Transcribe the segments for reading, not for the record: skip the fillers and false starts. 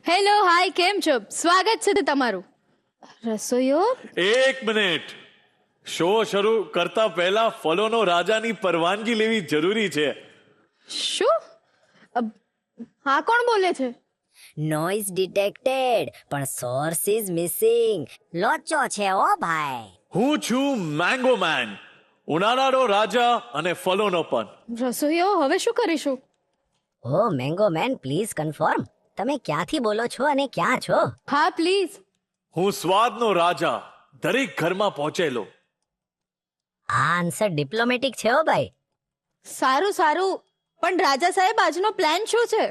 Hello hi કેમ છો? સ્વાગત છે તમારું. રસોઈયો એક મિનિટ. શો શરૂ કરતા પહેલા ફલોનો રાજાની પરવાનગી લેવી જરૂરી છે. શું? હા કોણ બોલે છે? નોઇઝ ડિટેક્ટેડ પણ સોર્સ ઇઝ મિસિંગ. લોચો છે ઓ ભાઈ. હું છું મેંગો મેન, ઉનાળાનો રાજા અને ફલોનો પણ. રસોઈયો હવે શું કરીશું? ઓ મેંગો મેન પ્લીઝ કન્ફર્મ, તમે ક્યાંથી બોલો છો અને ક્યાં છો? હા પ્લીઝ. હું સ્વાદનો રાજા, દરેક ઘરમાં પહોંચેલો. આ આન્સર ડિપ્લોમેટિક છે ઓ ભાઈ. સારું સારું, પણ રાજા સાહેબ આજનો પ્લાન શું છે?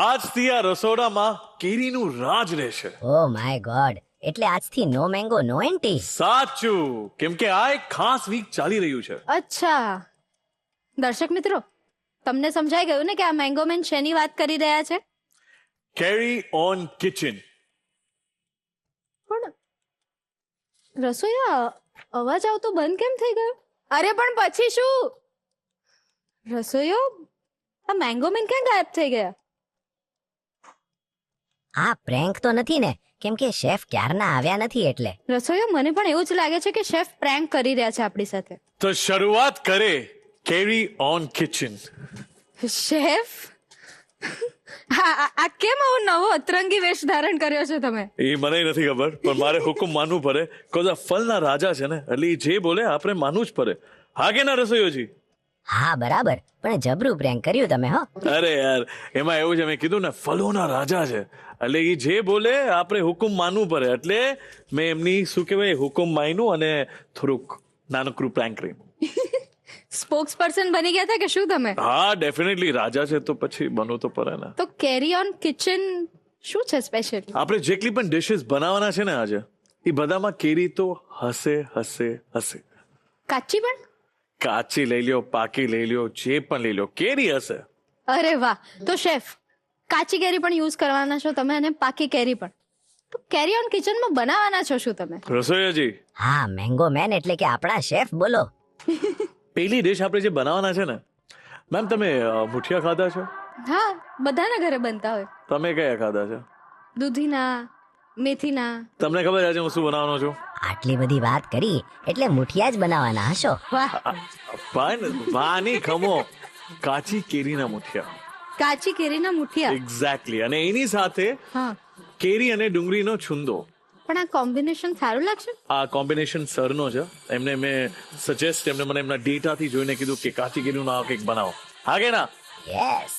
આજથી આ રસોડામાં કેરીનું રાજ રહેશે. ઓ માય ગોડ, એટલે આજથી નો મેંગો નો એન્ટી. સાચું, કેમ કે આ એક ખાસ વીક ચાલી રહ્યું છે. અચ્છા દર્શક મિત્રો, તમને સમજાઈ ગયું ને કે આ મેંગો મેન શેની વાત કરી રહ્યા છે? કેરી ઓન કિચન. પણ રસોઈયા અવાજ આવતો બંધ કેમ થઈ ગયો? અરે પણ પછી શું? રસોઈયો આ મેંગો મેન ક્યાં ગાયબ થઈ ગયા? આ પ્રેન્ક તો નથી ને? કેમ કે શેફ ક્યારના આવ્યા નથી એટલે. રસોઈયો મને પણ એવું જ લાગે છે કે શેફ પ્રેન્ક કરી રહ્યા છે આપણી સાથે. તો શરૂઆત કરે કેરી ઓન કિચન. શેફ આ કેમ આવો નવો અતરંગી વેશ ધારણ કર્યો છે તમે? એ મને નથી ખબર, પણ મારે હુકમ માનવું પડે. કોઝ આ ફલના રાજા છે ને, એટલે ઈ જે બોલે આપણે માનવું જ પડે. હા કે ના રસોઈયોજી? હા બરાબર, પણ જબરું પ્રેન્ક કર્યું તમે હો. અરે યાર, એમાં એવું છે, મેં કીધું ને ફલોના રાજા છે, એટલે ઈ જે બોલે આપણે હુકમ માનવું પડે. એટલે મેં એમની શું કહેવાય હુકમ માન્યું અને થોડુંક નાનકડું પ્રેન્ક કર્યું. સ્પોક્સ પર્સન બની ગયા હતા કે શું તમે? હા ડેફિનેટલી, રાજા છે તો પછી બનવું તો પડે ને. તો કેરી ઓન કિચન શું છે સ્પેશિયલ? આપણે જેટલી પણ ડિશિસ બનાવવાના છે ને આજે, એ બધામાં કેરી તો હશે હશે હશે. કાચી પણ? કાચી લઈ લ્યો, પાકી લઈ લ્યો, જે પણ લઈ લ્યો, કેરી હશે. અરે વાહ, તો શેફ કાચી કેરી પણ યુઝ કરવાના છો તમે અને પાકી કેરી પણ. તો કેરી ઓન કિચનમાં બનાવવાના છો શું તમે? રસોઈયાજી, હા મેંગો મેન એટલે કે આપણા શેફ બોલો. પેલી ડિશ આપણે જે બનાવવાના છે ને, મેમ તમે મુઠિયા ખાધા છે? હા, બધાના ઘરે બનતા હોય. તમે કયા ખાધા છે? દૂધીના, મેથીના. તમને ખબર છે આજે હું શું બનાવવાનો છું? આટલી બધી વાત કરી એટલે મુઠિયા જ બનાવવાના હશો. વાહ, પણ વાની ખમો, કાચી કેરીના મુઠિયા. કાચી કેરીના મુઠિયા. એક્ઝેક્ટલી, અને એની સાથે હા, કેરી અને ડુંગળીનો છુંદો. પણ આ કોમ્બિનેશન સારું લાગશે? આ કોમ્બિનેશન સરનો છે. એમને મેં સજેસ્ટ, એમને મને એમના ડેટાથી જોઈને કીધું કે કાચી કેરીનું આ કંઈક બનાવો. હા કે ના? યસ.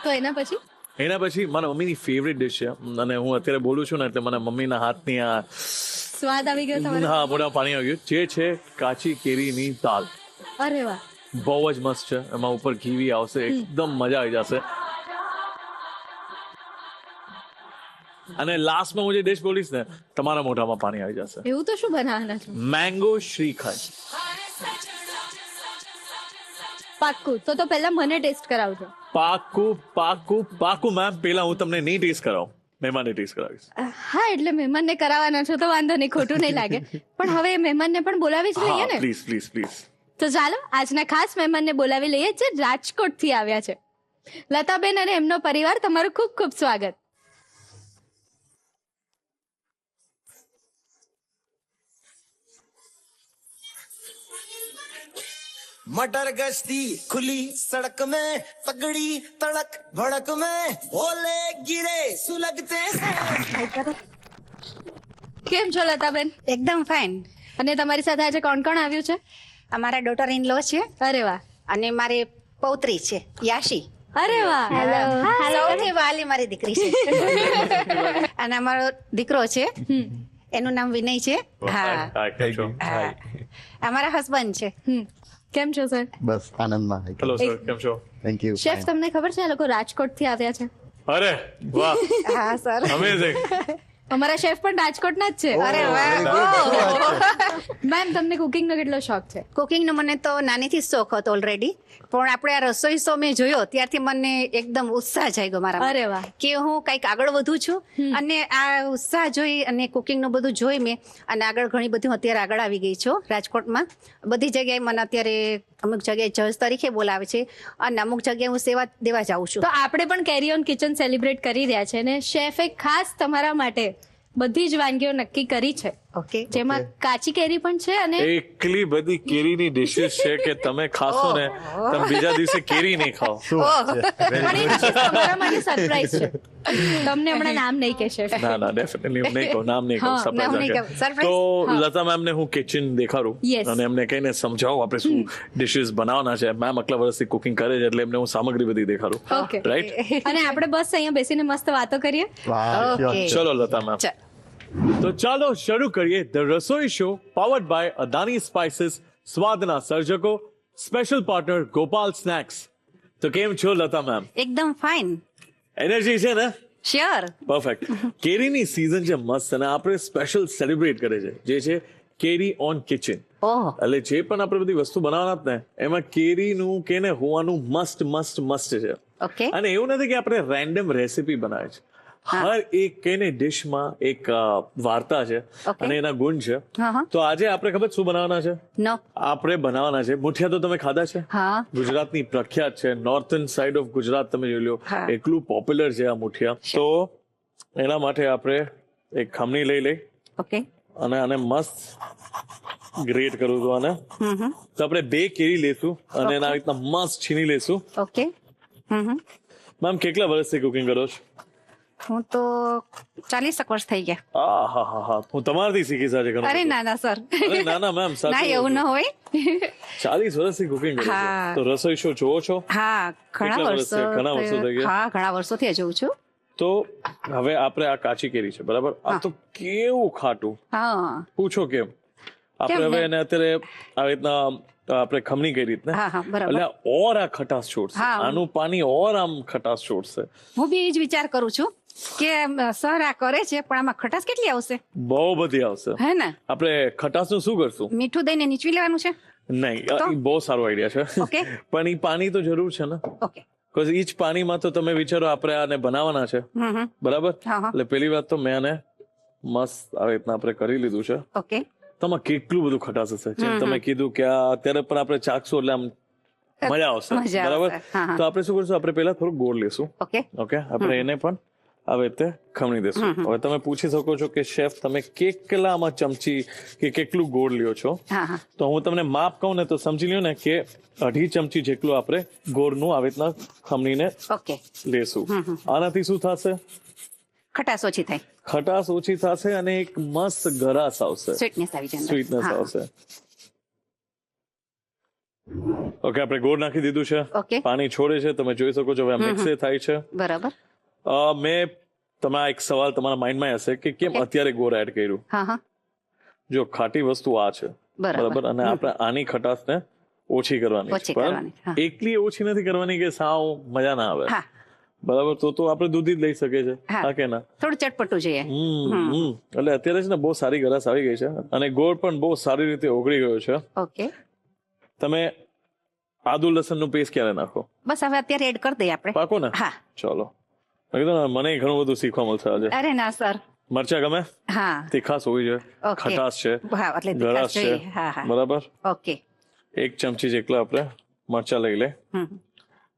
તો એના પછી? એના પછી મારા મમ્મીની ફેવરેટ ડિશ છે, અને હું અત્યારે બોલું છું ને એટલે મને મમ્મીના હાથની આ સ્વાદ આવી ગયો તમારે? હા મોઢામાં પાણી આવી ગયું. જે છે કાચી કેરીની દાલ. અરે વાહ, બહુ જ મસ્ત છે. એમાં ઉપર ઘી આવશે, એકદમ મજા આવી જશે. અને લાસ્ટમાં હું જે ડિશ બોલીશ ને, તમારા મોઢામાં પાણી આવી જશે. એવું તો શું બનાવવાના છો? મેંગો શ્રીખંડ. પાક્કું. તો પહેલા મને ટેસ્ટ કરાવજો. પાકું પાકું પાકું મેમ, પેલા હું તમને નહીં ટેસ્ટ કરાવું, મહેમાનને ટેસ્ટ કરાવીશ. હા, એટલે મહેમાનને કરાવવાના છો તો વાંધો નહીં, ખોટું નહીં લાગે. પણ હવે મહેમાનને પણ બોલાવી જ લઈએ ને. Please please please. તો ચાલો આજના ખાસ મહેમાનને બોલાવી લઈએ, જે રાજકોટથી આવ્યા છે. લતાબેન અને એમનો પરિવાર, તમારું ખૂબ ખૂબ સ્વાગત. मटर गश्ती खुली सड़क में तगड़ी तड़क भड़क में ओले गिरे सुलगते हैं. કેમ છો લતાબેન? એકદમ ફાઇન. અને તમારી સાથે આજે કોણ કોણ આવ્યું છે? અમારા ડોટર ઇન લો છે અરે વાહ, અને મારી પૌત્રી છે યાશી. અરે વાહ. સૌથી વાલી મારી દીકરી છે. અને અમારો દીકરો છે, એનું નામ વિનય છે. હા હા. અમારા હસબન્ડ છે. કેમ છો સર? બસ આનંદમાં. હેલો સર, કેમ છો? Thank you. શેફ, તમને ખબર છે આ લોકો રાજકોટથી આવ્યા છે? અરે વાહ, હા સર. અમેઝિંગ. અમારા શેફ પણ રાજકોટના જ છે. અરે વાહ. મેમ, તમને કુકિંગનો કેટલો શોખ છે? કુકિંગનો મને તો નાનીથી જ શોખ હતો ઓલરેડી, પણ આપણે આ રસોઈ શો મેં જોયો ત્યારથી મને એકદમ ઉત્સાહ જાગ્યો મારા. અરે વાહ. કે હું કંઈક આગળ વધું છું, અને આ ઉત્સાહ જોઈ અને કુકિંગનું બધું જોઈ મેં, અને આગળ ઘણી બધી હું અત્યારે આગળ આવી ગઈ છું રાજકોટમાં. બધી જગ્યાએ મને અત્યારે અમુક જગ્યાએ જજ તરીકે બોલાવે છે અને અમુક જગ્યાએ હું સેવા દેવા જાઉં છું. તો આપણે પણ કેરી ઓન કિચન સેલિબ્રેટ કરી રહ્યા છે ને શેફે ખાસ તમારા માટે બધી જ વાનગીઓ નક્કી કરી છે, ઓકે, જેમાં કાચી કેરી પણ છે અને એટલી બધી કેરીની ડિશિસ છે કે તમે ખાશો ને તમે બીજા દિવસે કેરી નહીં ખાઓ. પણ એ dishes તમારા માટે સરપ્રાઈઝ છે. તમને હમણાં નામ નહીં કહેશે. ના ડેફિનેટલી નહીં કહું, નામ નહીં કહું, હા, નામ નહીં સરપ્રાઈઝ કહું, surprise. તો લતા મેમને હું કિચન દેખાડું Yes. અને એમને કહીને સમજાવું આપણે શું ડિશિસ બનાવવાના છે. મેમ આટલા વર્ષથી કુકિંગ કરે છે એટલે એમને હું સામગ્રી બધી દેખાડું. Okay. રાઈટ? અને આપણે બસ અહીંયા બેસીને મસ્ત વાતો કરીએ. ઓકે. ચલો લતા મેમ, ચાલ. તો ચાલો શરૂ કરીએ the Rasoi show powered by Adani spices, સ્વાદના સર્જકો, સ્પેશિયલ પાર્ટનર ગોપાલ સ્નેક્સ. તો કેમ છો લતા મેમ? એકદમ ફાઇન, એનર્જી છે ને? શ્યોર. પરફેક્ટ. કેરીની સીઝન છે મસ્ત અને આપણે સ્પેશિયલ સેલિબ્રેટ કરે છે જે છે કેરી ઓન કિચન. ઓહ, એટલે જે પણ આપણે બધી વસ્તુ બનાવવાના જ ને એમાં કેરીનું કે ને હોવાનું મસ્ત છે. ઓકે. અને એવું નથી કે આપણે રેન્ડમ રેસીપી બનાવે છે. હર એક કેને ડિશમાં એક વાર્તા છે Okay. અને એના ગુણ છે. હા. તો આજે આપણે ખબર શું બનાવવાના છે? નો. આપણે બનાવવાના છે મુઠિયા. તો તમે ખાધા છે? હા. ગુજરાતની પ્રખ્યાત છે. નોર્થન સાઇડ ઓફ ગુજરાત તમે જોઈ લો, હા. એટલું પોપ્યુલર છે આ મુઠિયા. તો એના માટે આપણે એક ખમણી લઈ લઈ ઓકે. અને આને મસ્ત ગ્રેટ કરું છું આને. તો આપણે 2 કેરી લેશું અને એના રીતના મસ્ત છીની લેશું. ઓકે. મેમ કેટલા વર્ષથી કુકિંગ કરો છો? હું તો 40 વર્ષ થઈ ગયા. હા હું તમારાથી શીખી સાચે ઘણું અરે બધું. ના ના સર, અરે ના મેમ, ના સાચું એવું ન હોય. 40 વર્ષથી કુકિંગ કરો છો હા. તો રસોઈ શો જોવો છો? હા, કેટલા વર્ષો થઈ ગયા? હા, ઘણા વર્ષોથી જોઉં છું. તો હવે આપણે આ કાચી કેરી છે બરાબર, આ તો કેવું ખાટું, હા પૂછો કેમ. આપણે કેમ હવે ને? એને અત્યારે આવી રીતના આપણે ખમણી કરી રીતના હા, બરાબર. એટલે ઓર આ ખટાશ છોડશે, હા. આનું પાણી ઓર આમ ખટાશ છોડશે. હું બી એ જ વિચાર કરું છું કે સર આ કરે છે પણ આમાં ખટાશ કેટલી આવશે, બહુ બધી આવશે. હે ને? આપણે ખટાશનું શું કરશું? મીઠું દઈને નીચવી લેવાનું છે. નહીં, એ બહુ સારો આઈડિયા છે. Okay. પણ એ પાણી તો જરૂર છે ને, ઓકે. બીકોઝ ઈ જ પાણીમાં તો તમે વિચારો આપણે આને બનાવવાના છે બરાબર. હા. એટલે પેલી વાત તો મેં આને મસ્ત આવી રીતના આપણે કરી લીધું છે. ઓકે. તમારે કેટલું બધું ખટાશ હશે. જેમ તમે કીધું કે આ અત્યારે પણ આપણે ચાખશું એટલે આમ મજા આવશે મજા બરાબર. આવશે. હા. તો આપણે શું કરશું, આપણે પહેલા થોડું ગોળ લેશું. ઓકે. ઓકે, આપણે એને પણ આવી રીતે ખમણી દેશું. હવે તમે પૂછી શકો છો કે શેફ તમે કેટલામાં ચમચી કે કેટલું ગોળ લ્યો છો? હા. તો હું તમને માપ કહું ને તો સમજી લ્યો ને કે 2.5 ચમચી જેટલું આપણે ગોળનું આવી રીતના ખમણીને ઓકે. લેશું. આનાથી શું થશે? ખટાશ ઓછી થાય, ખટાશ ઓછી થશે અને એક મસ્ત ગરાસ આવશે, સ્વીટનેસ આવી જાય અંદર. સ્વીટનેસ હા. આવશે. ઓકે, આપણે ગોળ નાખી દીધું છે, ઓકે. પાણી છોડે છે, તમે જોઈ શકો છો. હવે મિક્સ થાય છે. બરાબર. મેં તમે એક સવાલ તમારા માઇન્ડમાં હશે કે કેમ અત્યારે ગોળ એડ કર્યું. હા. જો ખાટી વસ્તુ આ છે બરાબર, અને આપણે આની ખટાશને ઓછી કરવાની છે. ઓછી પણ કરવાની, હા. એકલી ઓછી નથી કરવાની કે સાવ મજા ના આવે હા. બરાબર. તો આપણે દૂધી જ લઈ શકે છે, હા. હા કે ના? થોડું ચટપટું જોઈએ. એટલે અત્યારે છે ને બહુ સારી ગરાસ આવી ગઈ છે અને ગોળ પણ બહુ સારી રીતે ઓગળી ગયો છે. ઓકે. તમે આદુ લસણનું પેસ્ટ ક્યારે નાખો? બસ હવે અત્યારે એડ કરી દઈએ આપણે. પાકો ને? હા. ચલો. મેં કીધું ને, મને ઘણું બધું શીખવા મળશે આજે. અરે ના સર. મરચા ગમે? હા. તીખાશ હોવી જોઈએ, ઓકે. ખટાશ છે, હા, એટલે ગરાસ તીખાશ છે જોઈએ. હા. બરાબર. ઓકે. 1 ચમચી જેટલા આપણે મરચા લઈ લે.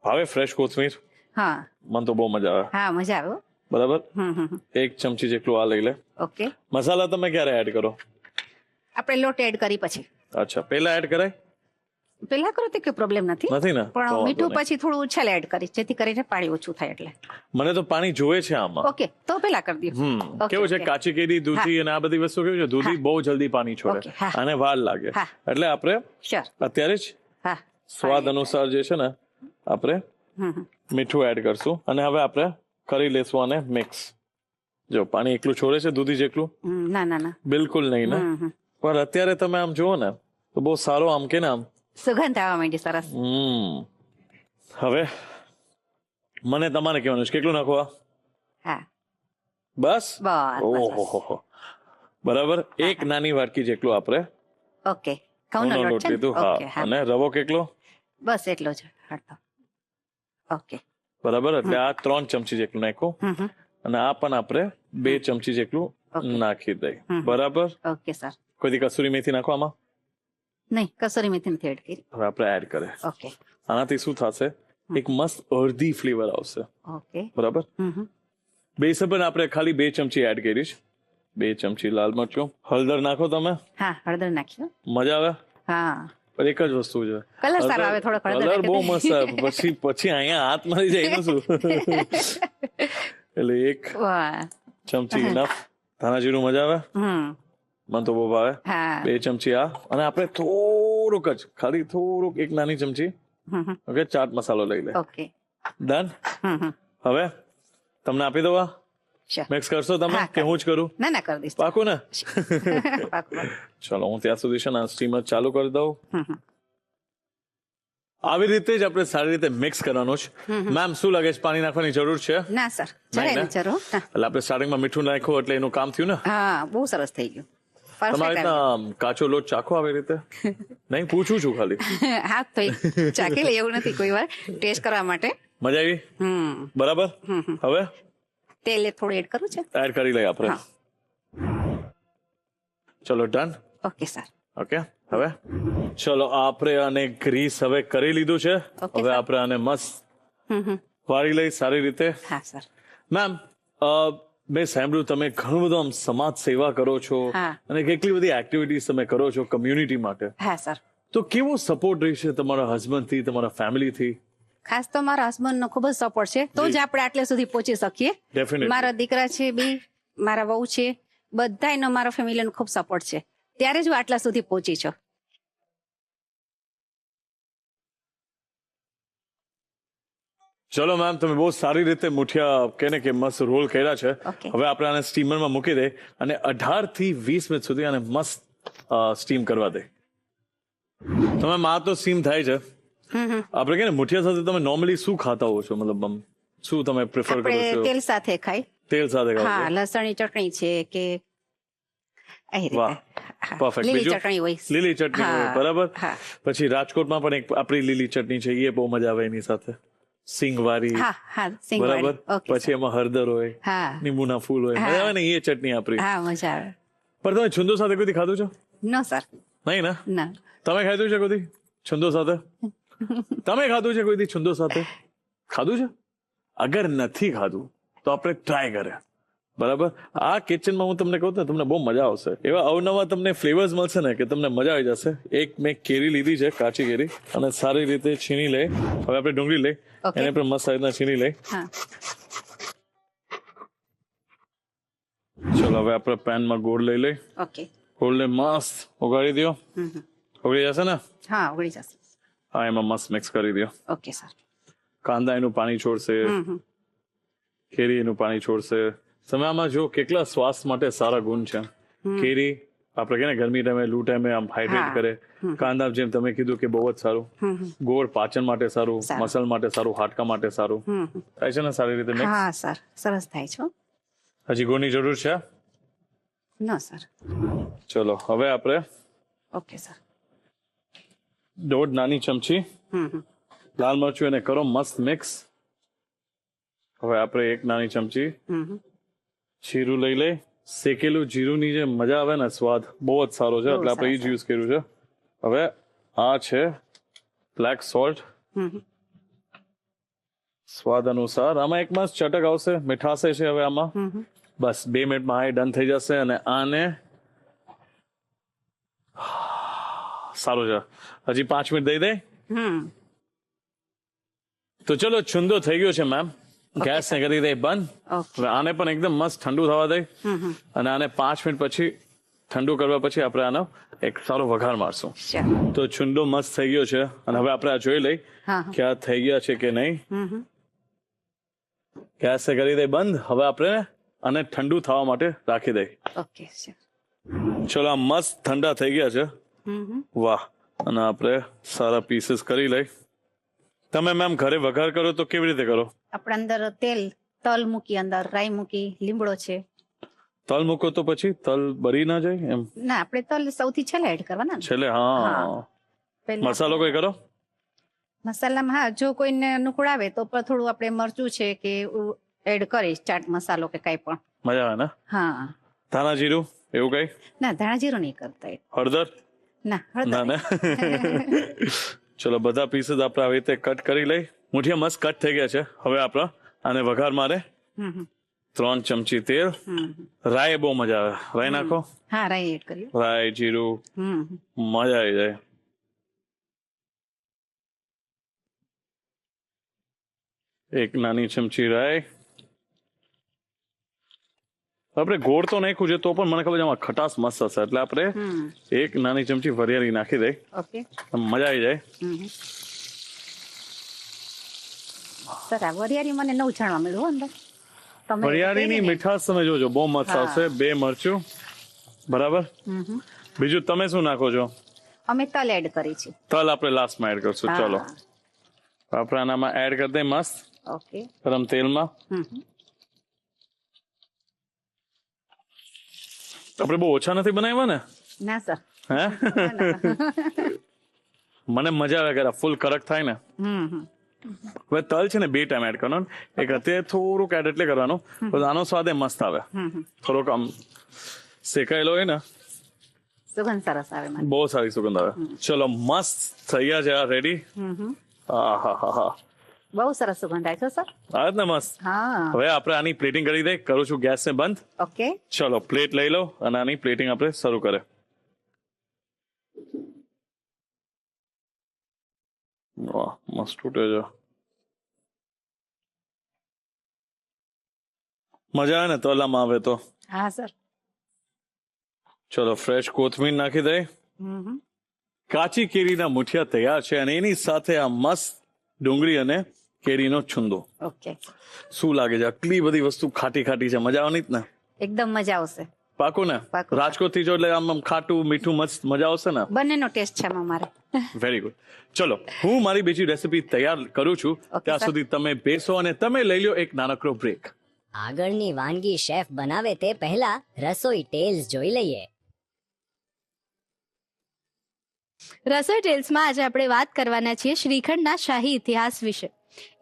ભાવે ફ્રેશ કોથમીર? હા. મને તો બહુ મજા આવે. હા, મજા આવે. બરાબર. 1 ચમચી જેટલું આ લઈ લે. ઓકે. મસાલા તમે ક્યારે એડ કરો? આપણે લોટ એડ કરી પછી. અચ્છા, પહેલા એડ કરાય? પેલા કરો તો કોઈ પ્રોબ્લેમ નથી, નથી ને? તો પણ વાંધો મીઠું નહીં. પછી થોડું ઉછાલ એડ કરી જેથી કરીને પાણી ઓછું થાય એટલે. મને તો પાણી જોવે છે આમાં. ઓકે, તો પેલા કરી દઈએ. ઓકે, કેવું છે, ઓકે. કાચી કેરી, દૂધી અને આ બધી વસ્તુ કેવું છે, દૂધી બહુ જલ્દી પાણી છોડે ઓકે, હા. અને વાર લાગે. હા. એટલે આપણે શ્યોર. અત્યારે જ હા. સ્વાદ અનુસાર જે છે ને આપણે મીઠું એડ કરશું અને હવે આપણે કરી લેશું આને મિક્સ. જો પાણી એકલું છોડે છે દૂધી જેટલું? ના. બિલકુલ નહીં ને. પણ અત્યારે તમે આમ જુઓ ને તો બહુ સારો આમ કે ને આમ સુગંધ આવવા માંડી સરસ. હવે મને તમારે કહેવાનું છે કેટલું નાખવા? હા. બસ? બસ. ઓહો, બરાબર. 1 નાની વાટકી જેટલું આપણે ઓકે. ઘઉંનો ઘઉંનો લોટ લોટ છે ને? લીધું. ઓકે, હા. અને રવો કેટલો? બસ એટલો જ. ઓકે. બરાબર. એટલે આ 3 ચમચી જેટલું નાખ્યું અને આ પણ આપણે 2 ચમચી જેટલું નાખી દઈ. બરાબર. Okay sir. કોઈ કસૂરી મેથી નાખવામાં? નહીં, કસૂરી મેથી નથી એડ કરી. હવે આપણે એડ કરે. ઓકે આનાથી શું થશે, એક મસ્ત અડધી ફ્લેવર આવશે. ઓકે. બરાબર. બેસન પણ આપણે ખાલી 2 ચમચી એડ કરીશ. 2 ચમચી લાલ મરચું. હળદર નાખો તમે. હા, હળદર નાખ્યો. મજા આવે. હા, પણ એક જ વસ્તુ છે, કલર સારો આવે, થોડો હળદર કલર બહુ નાખી મસ્ત આવે. પછી અહીંયા હાથ મારી જાય એનું શું. એટલે 1 વાહ. ચમચી ઇનફ. ધાણા જીરું મજા આવે. મને તો બહુ ભાવે. હા. 2 ચમચી આ, અને આપણે થોડુંક જ, ખાલી થોડુંક, 1 નાની ચમચી ઓકે ચાટ મસાલો લઈ લે. ઓકે. ડન. હવે તમને આપી દો. આ Sure. મિક્સ કરશો તમે હા, કે હું જ કરું? ના ના, કરી દઈશ. પાકું ને? પાકું. ચલો હું ત્યાં સુધી છે ને સ્ટીમર ચાલુ કરી દઉં. આવી રીતે જ આપણે સારી રીતે મિક્સ કરવાનું છે. મેમ શું લાગે છે, પાણી નાખવાની જરૂર છે? ના સર, નહીં ને? જરાય જરૂર. હા. એટલે આપણે સ્ટાર્ટિંગમાં મીઠું નાખ્યું એટલે એનું કામ થયું ને. હા, બહુ સરસ થઈ ગયું. તમારી પરફેક્ટ. રીતના કાચો લોટ ચાખો આવી રીતે? નહીં, પૂછું છું ખાલી. હાથ તો ચાખી લે એવું નથી, કોઈ વાર ટેસ્ટ કરવા માટે. મજા આવી? બરાબર. હવે તેલ થોડું એડ કરવું છે. એડ કરી લઈએ આપણે. ચલો ડન. Okay sir. ઓકે. હવે ચલો આપણે આને ગ્રીસ હવે કરી લીધું છે. Okay, હવે sir. આપણે આને મસ્ત વાળી લઈ સારી રીતે. હા સર. મેમ મેં સાંભળ્યું તમે ઘણું બધું આમ સમાજ સેવા કરો છો હા. અને કેટલી બધી એક્ટિવિટીઝ તમે કરો છો કમ્યુનિટી માટે. હા સર. તો કેવો સપોર્ટ રહેશે તમારા હસબન્ડ થી, તમારા ફેમિલી થી? ખાસ તો મારા હસબન્ડ નો ખૂબ જ સપોર્ટ છે, તો જ આપણે આટલે સુધી પહોંચી શકીએ. Definitely. મારા દીકરા છે બી, મારા વહુ છે, બધાયનો મારા ફેમિલીનો ખૂબ સપોર્ટ છે, ત્યારે જ હું આટલા સુધી પહોંચી છું. ચલો મેમ, તમે બહુ સારી રીતે મુઠિયા કેને કે મસ્ત રોલ કર્યા છે. Okay. હવે આપણે આને સ્ટીમરમાં મૂકી દે અને 18 થી 20 મિનિટ સુધી આને મસ્ત સ્ટીમ કરવા દે. તમે માં તો સ્ટીમ થાય છે. આપણે કે ને મુઠિયા સાથે તમે નોર્મલી શું ખાતા હો છો, મતલબ આમ શું તમે પ્રિફર કરો આપણે છો? તેલ સાથે ખાઈ. તેલ સાથે ખાઓ હા, છો? લસણની ચટણી છે કે આવી રીતે. વાહ, હા, પરફેક્ટ. લીલી બીજું? ચટણી હોય. લીલી ચટણી હોય, હા, બરાબર. હા. પછી રાજકોટમાં પણ એક આપણી લીલી ચટણી છે, એ બહુ મજા આવે એની સાથે, સિંગવારી. હા હા, સિંગવાળી. બરાબર. ઓકે પછી એમાં હળદર હોય, હા લીંબુના ફૂલ હોય, હા. મજા આવે ને એ ચટણી આપણી. હા, મજા આવે. પણ તમે છુંદો સાથે કોઈ દી ખાધું છે? નો સર, નહીં ને? ના. તમે ખાધું છે કોઈ દી છુંદો સાથે? તમે ખાધું છે કોઈ દી છુંદો સાથે? ખાધું છે? અગર નથી ખાધું તો આપણે ટ્રાય કરે. બરાબર. આ કિચનમાં હું તમને કહું તો તમને બહુ મજા આવશે. એવા અવનવા તમને ફ્લેવર્સ મળશે ને કે તમને મજા આવી જશે. એક મેં કેરી લીધી છે, કાચી કેરી, અને સારી રીતે છીણી લઈ. હવે આપણે ડુંગળી લઈ, Okay. એને પણ મસ્ત રીતના છીણી લઈ. હા. ચલો હવે આપણે પેનમાં ગોળ લઈ લઈ. ઓકે. ગોળને મસ્ત ઓગાળી દો. ઓગળી જશે ને? હા, ઉગળી જશે. હા, એમાં મસ્ત મિક્સ કરી દો. Okay sir. કાંદા એનું પાણી છોડશે, કેરી એનું પાણી છોડશે. તમે આમાં જો કેટલા સ્વાસ્થ્ય માટે સારા ગુણ છે. કેરી આપણે કે ને ગરમી ટાઈમે, લૂ ટાઈમે આમ હાઇડ્રેટ હા. કરે. કાંદા જેમ તમે કીધું કે બહુ જ સારું. ગોળ પાચન માટે સારું, સારું. મસલ માટે સારું, હાડકા માટે સારું. થાય છે ને સારી રીતે મિક્સ? હા સર, સરસ થાય છે. હજી ગોળની જરૂર છે? નો સર. ચલો હવે આપણે ઓકે સર. 1.5 નાની ચમચી લાલ મરચું એને કરો મસ્ત મિક્સ. હવે આપણે 1 નાની ચમચી જીરું લઈ લઈ. શેકેલું જીરુંની જે મજા આવે ને, સ્વાદ બહુ જ સારો છે, એટલે આપણે એ જ યુઝ કર્યું છે. હવે આ છે બ્લેક સોલ્ટ, સ્વાદ અનુસાર. આમાં એક મસ્ત ચટક આવશે, મીઠાશે છે. હવે આમાં બસ 2 મિનિટમાં આ ડન થઈ જશે. અને આને સારું છે, હજી 5 મિનિટ દઈ દે. તો ચલો, છુંદો થઈ ગયો છે મેમ. ગેસ ને કરી દે બંધ. ઓકે. હવે આને પણ એકદમ મસ્ત ઠંડુ થવા દે, અને આને 5 મિનિટ પછી ઠંડુ કરવા પછી આપણે આનો એક સારો વઘાર મારશું. શ્યોર. તો છુંદો મસ્ત થઈ ગયો છે, અને હવે આપણે આ જોઈ લઈ હા, કે આ થઈ ગયા છે કે નહીં. ગેસ ને કરી દે બંધ. હવે આપણે આને ઠંડુ થવા માટે રાખી દઈ. Okay sure. ચલો, આ મસ્ત ઠંડા થઈ ગયા છે. વાહ. અને આપણે સારા પીસીસ કરી લઈ. તમે મેમ ઘરે વઘાર કરો તો કેવી રીતે કરો? આપણે અંદર તેલ, તલ મૂકી, અંદર રાઈ મૂકી, લીમડો છે. તલ મૂકો તો પછી તલ બરી ના જાય એમ? ના, આપણે તલ સૌથી છેલ્લે એડ કરવાના ને. છેલ્લે? હા. પહેલા મસાલો કોઈ કરો? મસાલામાં હા, જો કોઈને અનુકૂળ આવે તો પણ થોડું આપણે મરચું છે કે એડ કરીશ, ચાટ મસાલો કે કાંઈ પણ. મજા આવે ને? હા. ધાણા જીરું એવું કઈ? ના, ધાણા જીરું નહીં કરતા. હળદર? ના હળદર ના ચલો બધા પીસીસ આપણે આવી રીતે કટ કરી લઈ. મુઠિયા મસ્ત કટ થઈ ગયા છે. હવે આપણે આને વઘાર મારે. હમ, હમ, 3 ચમચી તેલ. હમ. રાઈ બહુ મજા આવે. રાઈ નાખો. હા રાઈ એડ કર્યું. રાઈ જીરું હમ, મજા આવી જાય. એક નાની ચમચી રાઈ. આપણે ગોળ તો નાખ્યું છે તો પણ મને ખબર છે આમાં ખટાશ મસ્ત હશે એટલે આપણે હમ. એક નાની ચમચી વરિયાળી નાખી દઈ. ઓકે. મજા આવી જાય. હમ. સર આ વરિયાળી મને નવું જાણવા મળ્યું હો અંદર. તમે વરિયાળીની કહીને. મીઠાશ તમે જોજો બહુ મસ્ત હા. આવશે. 2 મરચું બરાબર. હમ, હમ. બીજું તમે શું નાખો છો? અમે તલ એડ કરી છે. તલ આપણે લાસ્ટમાં એડ કરશું. હા. ચલો આપણે આનામાં એડ કરી દઈએ મસ્ત ઓકે. ગરમ તેલમાં. હમ, હમ. આપણે બહુ ઓછા નથી બનાવ્યા ને? ના સર. હે મને મજા આવે કે ફૂલ કડક થાય ને. હમ, હમ. હવે તલ છે ને 2 ટાઈમ એડ કરવાનું. એક અત્યારે થોડુંક એડ એટલે કરવાનું તો આનો સ્વાદ એ મસ્ત આવે. હમ, હમ. થોડોક આમ શેકાયેલો હોય ને સુગંધ સરસ આવે મને. બહુ સારી સુગંધ આવે. ચલો મસ્ત થઈ ગયા છે આ રેડી. હમ, હમ. આહાહાહા. બહુ સરસ સુગંધ આવે છે સર. આવે ને મસ્ત. હા. હવે આપણે આની પ્લેટિંગ કરી દે. કરું છું ગેસને બંધ. ઓકે. ચલો પ્લેટ લઈ લો અને આની પ્લેટિંગ આપણે શરૂ કરે. વાહ મસ્ત તૂટે છે. મજા આવે ને તલામાં આવે તો. હા સર. ચલો ફ્રેશ કોથમીર નાખી દે. હમ, હમ. કાચી કેરીના મુઠિયા તૈયાર છે અને એની સાથે આ મસ્ત ડુંગળી અને કેરીનો છુંદો. ઓકે. શું લાગે છે? આટલી બધી વસ્તુ ખાટી ખાટી છે. મજા આવવાની જ ને? એકદમ મજા આવશે. પાકું ને? પાકું. રાજકોટ થી જો એટલે આમ ખાટું મીઠું મસ્ત મજા આવશે ને? બંનેનો ટેસ્ટ છે આમાં મારે. Very good. ચલો હું મારી બીજી રેસીપી તૈયાર કરું છું. Okay, ત્યાં sir. સુધી તમે બેસો અને તમે લઈ લો એક નાનકડો બ્રેક. આગળની વાનગી શેફ બનાવે તે પહેલા રસોઈ ટેલ્સ જોઈ લઈએ. રસોઈ ટેલ્સમાં આજે આપણે વાત કરવાના છીએ શ્રીખંડના શાહી ઇતિહાસ વિશે.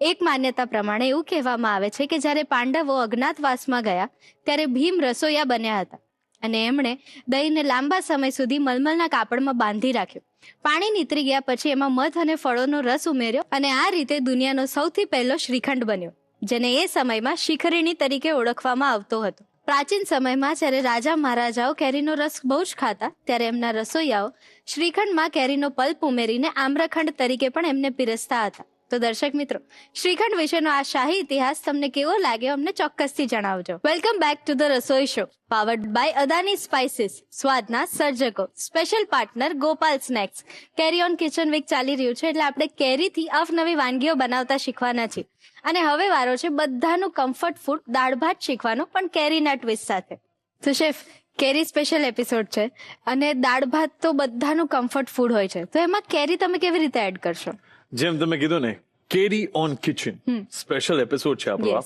એક માન્યતા પ્રમાણે એવું કહેવામાં આવે છે કે જ્યારે પાંડવો અજ્ઞાતવાસમાં ગયા ત્યારે ભીમ રસોઈયા બન્યા હતા અને એમણે દહીંને લાંબા સમય સુધી મલમલના કાપડમાં બાંધી રાખ્યું. પાણી નીતરી ગયા પછી એમાં મધ અને ફળોનો રસ ઉમેર્યો અને આ રીતે દુનિયાનો સૌથી પહેલો શ્રીખંડ બન્યો, જેને એ સમયમાં શિખરીણી તરીકે ઓળખવામાં આવતો હતો. પ્રાચીન સમયમાં જ્યારે રાજા મહારાજાઓ કેરીનો રસ બહુ જ ખાતા ત્યારે એમના રસોઈયાઓ શ્રીખંડમાં કેરીનો પલ્પ ઉમેરીને આમ્રખંડ તરીકે પણ એમને પીરસતા હતા. તો દર્શક મિત્રો, શ્રીખંડ વિશેનો આ શાહી ઇતિહાસ તમને કેવો લાગ્યો અમને ચોક્કસથી જણાવજો. Welcome back to the Rasoi show, powered by Adani spices, સ્વાદના સર્જકો, special partner Gopal snacks. Carry on kitchen week ચાલી રહ્યું છે એટલે આપણે કેરીથી અવનવી વાનગીઓ બનાવતા શીખવાના છીએ અને હવે વારો છે બધાનું કમ્ફર્ટ ફૂડ દાળ ભાત શીખવાનો, પણ કેરીના ટ્વિસ્ટ સાથે. તો શેફ, કેરી સ્પેશિયલ એપિસોડ છે અને દાળ ભાત તો બધાનું કમ્ફર્ટ ફૂડ હોય છે, તો એમાં કેરી તમે કેવી રીતે એડ કરશો? જેમ તમે કીધું ને, કેરી ઓન કિચન સ્પેશિયલ એપિસોડ છે આપણો આ.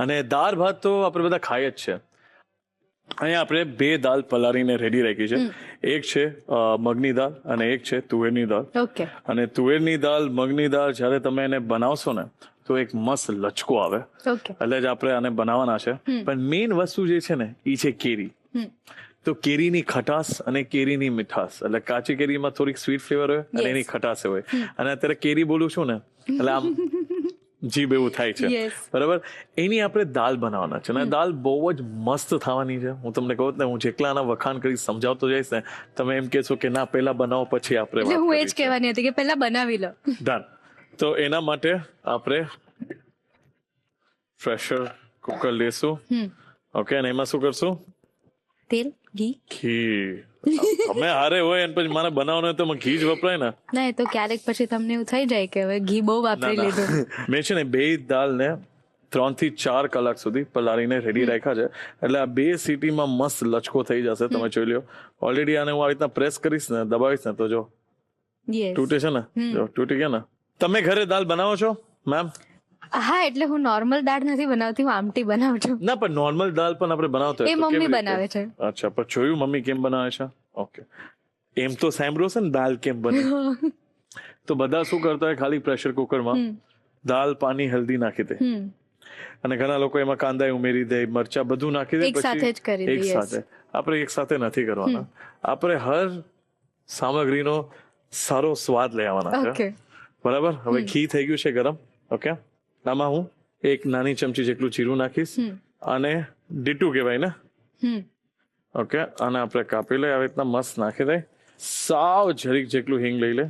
અને દાળ ભાત તો આપણે બધા ખાય જ છે. અહીંયા આપણે 2 દાળ પલાળીને રેડી રાખી છે. એક છે મગની દાળ અને એક છે તુવેરની દાળ. ઓકે. અને તુવેરની દાળ મગની દાળ જ્યારે તમે એને બનાવશો ને તો એક મસ્ત લચકો આવે. ઓકે. એટલે જ આપણે આને બનાવવાના છે. પણ મેઇન વસ્તુ જે છે ને એ છે કેરી. તો કેરીની ખટાશ અને કેરીની મીઠાશ, એટલે કાચી કેરીમાં થોડીક સ્વીટ ફ્લેવર હોય અને એની ખટાશ હોય. અને અત્યારે કેરી બોલું છું ને એટલે આમ જીભ એવું થાય છે. Yes. બરાબર. એની આપણે દાલ બનાવવાના છે અને દાલ બહુ જ મસ્ત થવાની છે. હું તમને કહું ને, હું જેટલા આના વખાણ કરી સમજાવતો જઈશ ને તમે એમ કહેશો કે ના પહેલા બનાવો પછી આપણે એટલે વાત હું એ જ કરીશું. કહેવાની હતી કે પહેલા બનાવી લો. ડન. તો એના માટે આપણે પ્રેશર કુકર લેશું. ઓકે. અને એમાં શું કરશું? તેલ, ઘી. ઘી. તમે હારે હોય અને પછી મારે બનાવવાનું હોય તો એમાં ઘી જ વપરાય ને. ના, એ તો ક્યારેક પછી તમને એવું થઈ જાય કે હવે ઘી બહુ વાપરી લીધું. મેં છે ને 2 દાળને 3 થી 4 કલાક સુધી પલાળીને રેડી રાખ્યા છે. એટલે આ 2 સીટીમાં મસ્ત લચકો થઈ જશે. તમે જોઈ લો. ઓલરેડી આને હું આવી રીતના પ્રેસ કરીશ ને, દબાવીશ ને તો જો Yes. તૂટે છે ને. જો તૂટી ગયા ને. તમે ઘરે દાળ બનાવો છો મેમ? હા, એટલે હું નોર્મલ દાળ નથી બનાવતી, હું આમટી બનાવું છું. ના, પણ નોર્મલ દાળ પણ આપણે બનાવતા એ હોય તો મમ્મી કેવી રીતે? બનાવે છે. અચ્છા, પણ જોયું મમ્મી કેમ બનાવે છે? ઓકે. એમ તો સાંભળ્યું છે ને દાળ કેમ બને. તો બધા શું કરતા હોય, ખાલી પ્રેશર કુકરમાં દાળ, પાણી, હલ્દી નાખી દે અને ઘણા લોકો એમાં કાંદા ઉમેરી દે, મરચા બધું નાખી દે. એક સાથે જ કરી દે. એક સાથે. આપણે એક સાથે નથી કરવાના. આપણે હર સામગ્રીનો સારો સ્વાદ લઈ આવવાના છે. ઓકે બરાબર. હવે ઘી થઈ ગયું છે ગરમ. ઓકે, આમાં હું 1 નાની ચમચી જેટલું જીરું નાખીશ અને ડીટું કહેવાય ને. ઓકે, અને આપણે કાપી લઈએ આવી રીતના મસ્ત નાખી દઈએ. સાવ જરીક જેટલું હિંગ લઈ લે,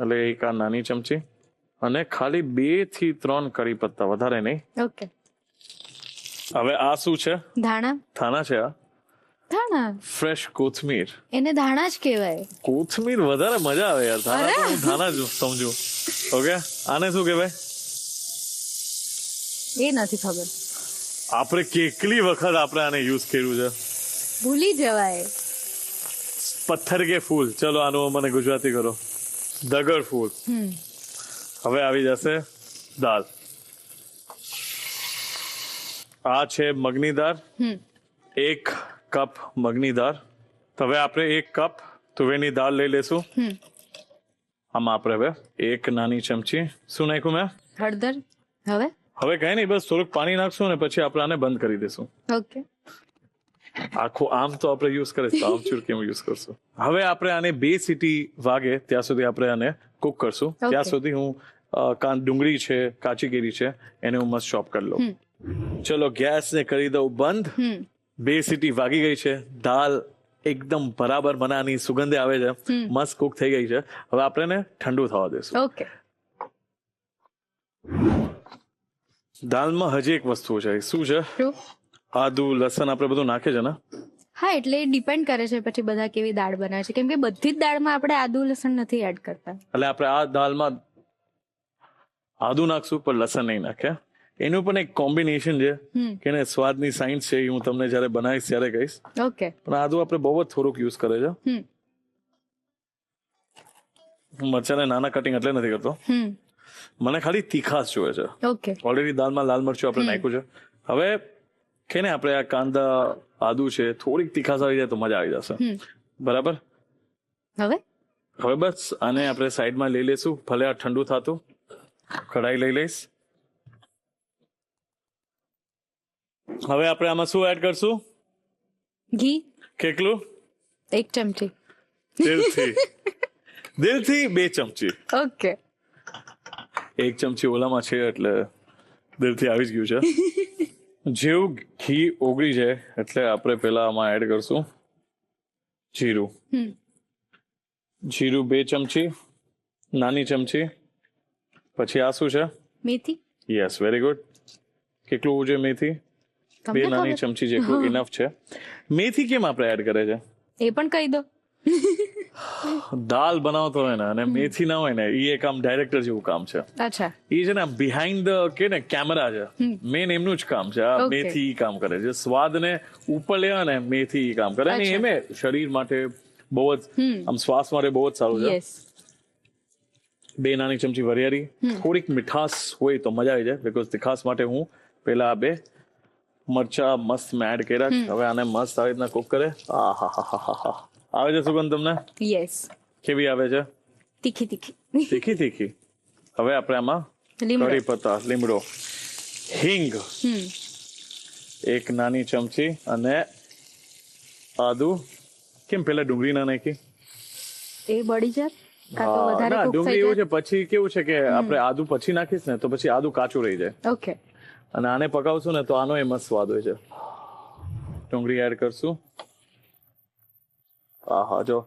એટલે 1 આ નાની ચમચી અને ખાલી 2 થી 3 કરી પત્તા, વધારે નહીં. ઓકે. હવે આ શું છે? ધાણા. ધાણા છે. આ ધાણા ફ્રેશ કોથમીર. એને ધાણા જ કહેવાય. કોથમીર વધારે મજા આવે યાર. ધાણા તો હું ધાણા જ સમજુ. ઓકે, આને શું કહેવાય? એ નથી ખબર. આપણે કેટલી વખત આપણે આને યુઝ કર્યું છે. ભૂલી જવાય. પથ્થર કે ફૂલ. ચલો આનું મને ગુજરાતી કરો. દગડ ફૂલ. હવે આવી જશે દાળ. આ છે મગની દાળ. 1 કપ મગની દાળ. હવે આપણે 1 કપ તુવેરની દાળ લઈ લેશું. આમાં આપણે હવે 1 નાની ચમચી શું નાખ્યું મેં? હળદર. હવે કઈ નહીં, બસ થોડુંક પાણી નાખશું ને પછી આપણે આને બંધ કરી દેશું. ઓકે. આખું આમ તો આપણે યુઝ કરીશું, તો આમચૂર કેમ યુઝ કરશું. હવે આપણે આને 2 સીટી વાગે ત્યાં સુધી આપણે આને કુક કરશું. ત્યાં સુધી હું ડુંગળી છે, કાચી કેરી છે, એને હું મસ્ત ચોપ કરી લઉં. ચલો ગેસ ને કરી દઉં બંધ. 2 સીટી વાગી ગઈ છે. દાળ એકદમ બરાબર મને આની સુગંધે આવે છે. મસ્ત કુક થઈ ગઈ છે. હવે આપણે એને ઠંડુ થવા દેશું. ઓકે. દાળમાં હજી એક વસ્તુ છે. શું છે? આદુ લસણ આપણે બધું નાખે છે ને. હા, એટલે ડિપેન્ડ કરે છે પછી બધા કેવી દાળ બનાવે છે, કેમ કે બધી જ દાળમાં આપણે આદુ લસણ નથી એડ કરતા. એટલે આપણે આ દાળમાં આદુ નાખશું પણ લસણ નહીં નાખ્યા. એનું પણ એક કોમ્બિનેશન છે કે એને સ્વાદની સાયન્સ છે. હું તમને જયારે બનાવીશ ત્યારે કહીશ. ઓકે. પણ આદુ આપણે બહુ જ થોડુંક યુઝ કરે છે. હું મરચાને નાના કટિંગ એટલે નથી કરતો. મને ખાલી તીખાશ જોઈએ છે. ઓકે. ઓલરેડી દાળમાં લાલ મરચું આપણે નાખ્યું છે. હવે કે ને આપણે આ કાંદા આદુ છે, થોડીક તીખાશ આવી જાય તો મજા આવી જશે. બરાબર. હવે બસ આને આપણે સાઈડમાં લઈ લેશું. ભલે આ ઠંડુ થતું. કઢાઈ લઈ લઈશ. હવે આપણે આમાં શું એડ કરશું? ઘી. કેટલું? 1 ચમચી. દિલથી 2 ચમચી. ઓકે. 1 ચમચી ઓલામાં છે એટલે દિલથી આવી જ ગયું છે. જેવું ઘી ઓગળી જાય એટલે આપણે પેલા આમાં એડ કરશું જીરું. જીરું 2 ચમચી, નાની ચમચી. પછી આ શું છે? મેથી. Yes, very good. કેટલું હોવું જોઈએ મેથી? 2 નાની ચમચી જેટલું ઇનફ છે. મેથી કેમ આપણે એડ કરે છે એ પણ કહી દો. દાલ બનાવતો હોય ને અને મેથી ના હોય ને, એ એક આમ ડાયરેક્ટર જેવું કામ છે. અચ્છા. એ છે ને બિહાઇન્ડ ધ કે ને કેમેરા છે. મેન એમનું જ કામ છે. આ મેથી ઈ કામ કરે છે. સ્વાદને ઉપર લેવા ને મેથી ઈ કામ કરે. અને એમે શરીર માટે બહુ જ આમ શ્વાસ માટે બહુ જ સારું છે. 2 નાની ચમચી વરિયાળી. થોડીક મીઠાશ હોય તો મજા આવી જાય. બીકોઝ તીખાશ માટે હું પેલા 2 મરચા મસ્ત મેં એડ કર્યા. હવે આને મસ્ત આવી રીતના કુક કરે. આવે છે સુગંધ તમને? યસ. કેવી આવે છે? તીખી તીખી. તીખી તીખી. હવે આપણે આમાં કઢી પત્તા, લીમડો, હિંગ 1 નાની ચમચી અને આદુ. કેમ પેલા ડુંગળી ના નાખી? એ બળી જાય. ડુંગળી એવું છે પછી કેવું છે કે આપણે આદુ પછી નાખીશ ને તો પછી આદુ કાચું રહી જાય. ઓકે. અને આને પકાવશું ને તો આનો એ મસ્ત સ્વાદ હોય છે. ડુંગળી એડ કરશું. આહા, જો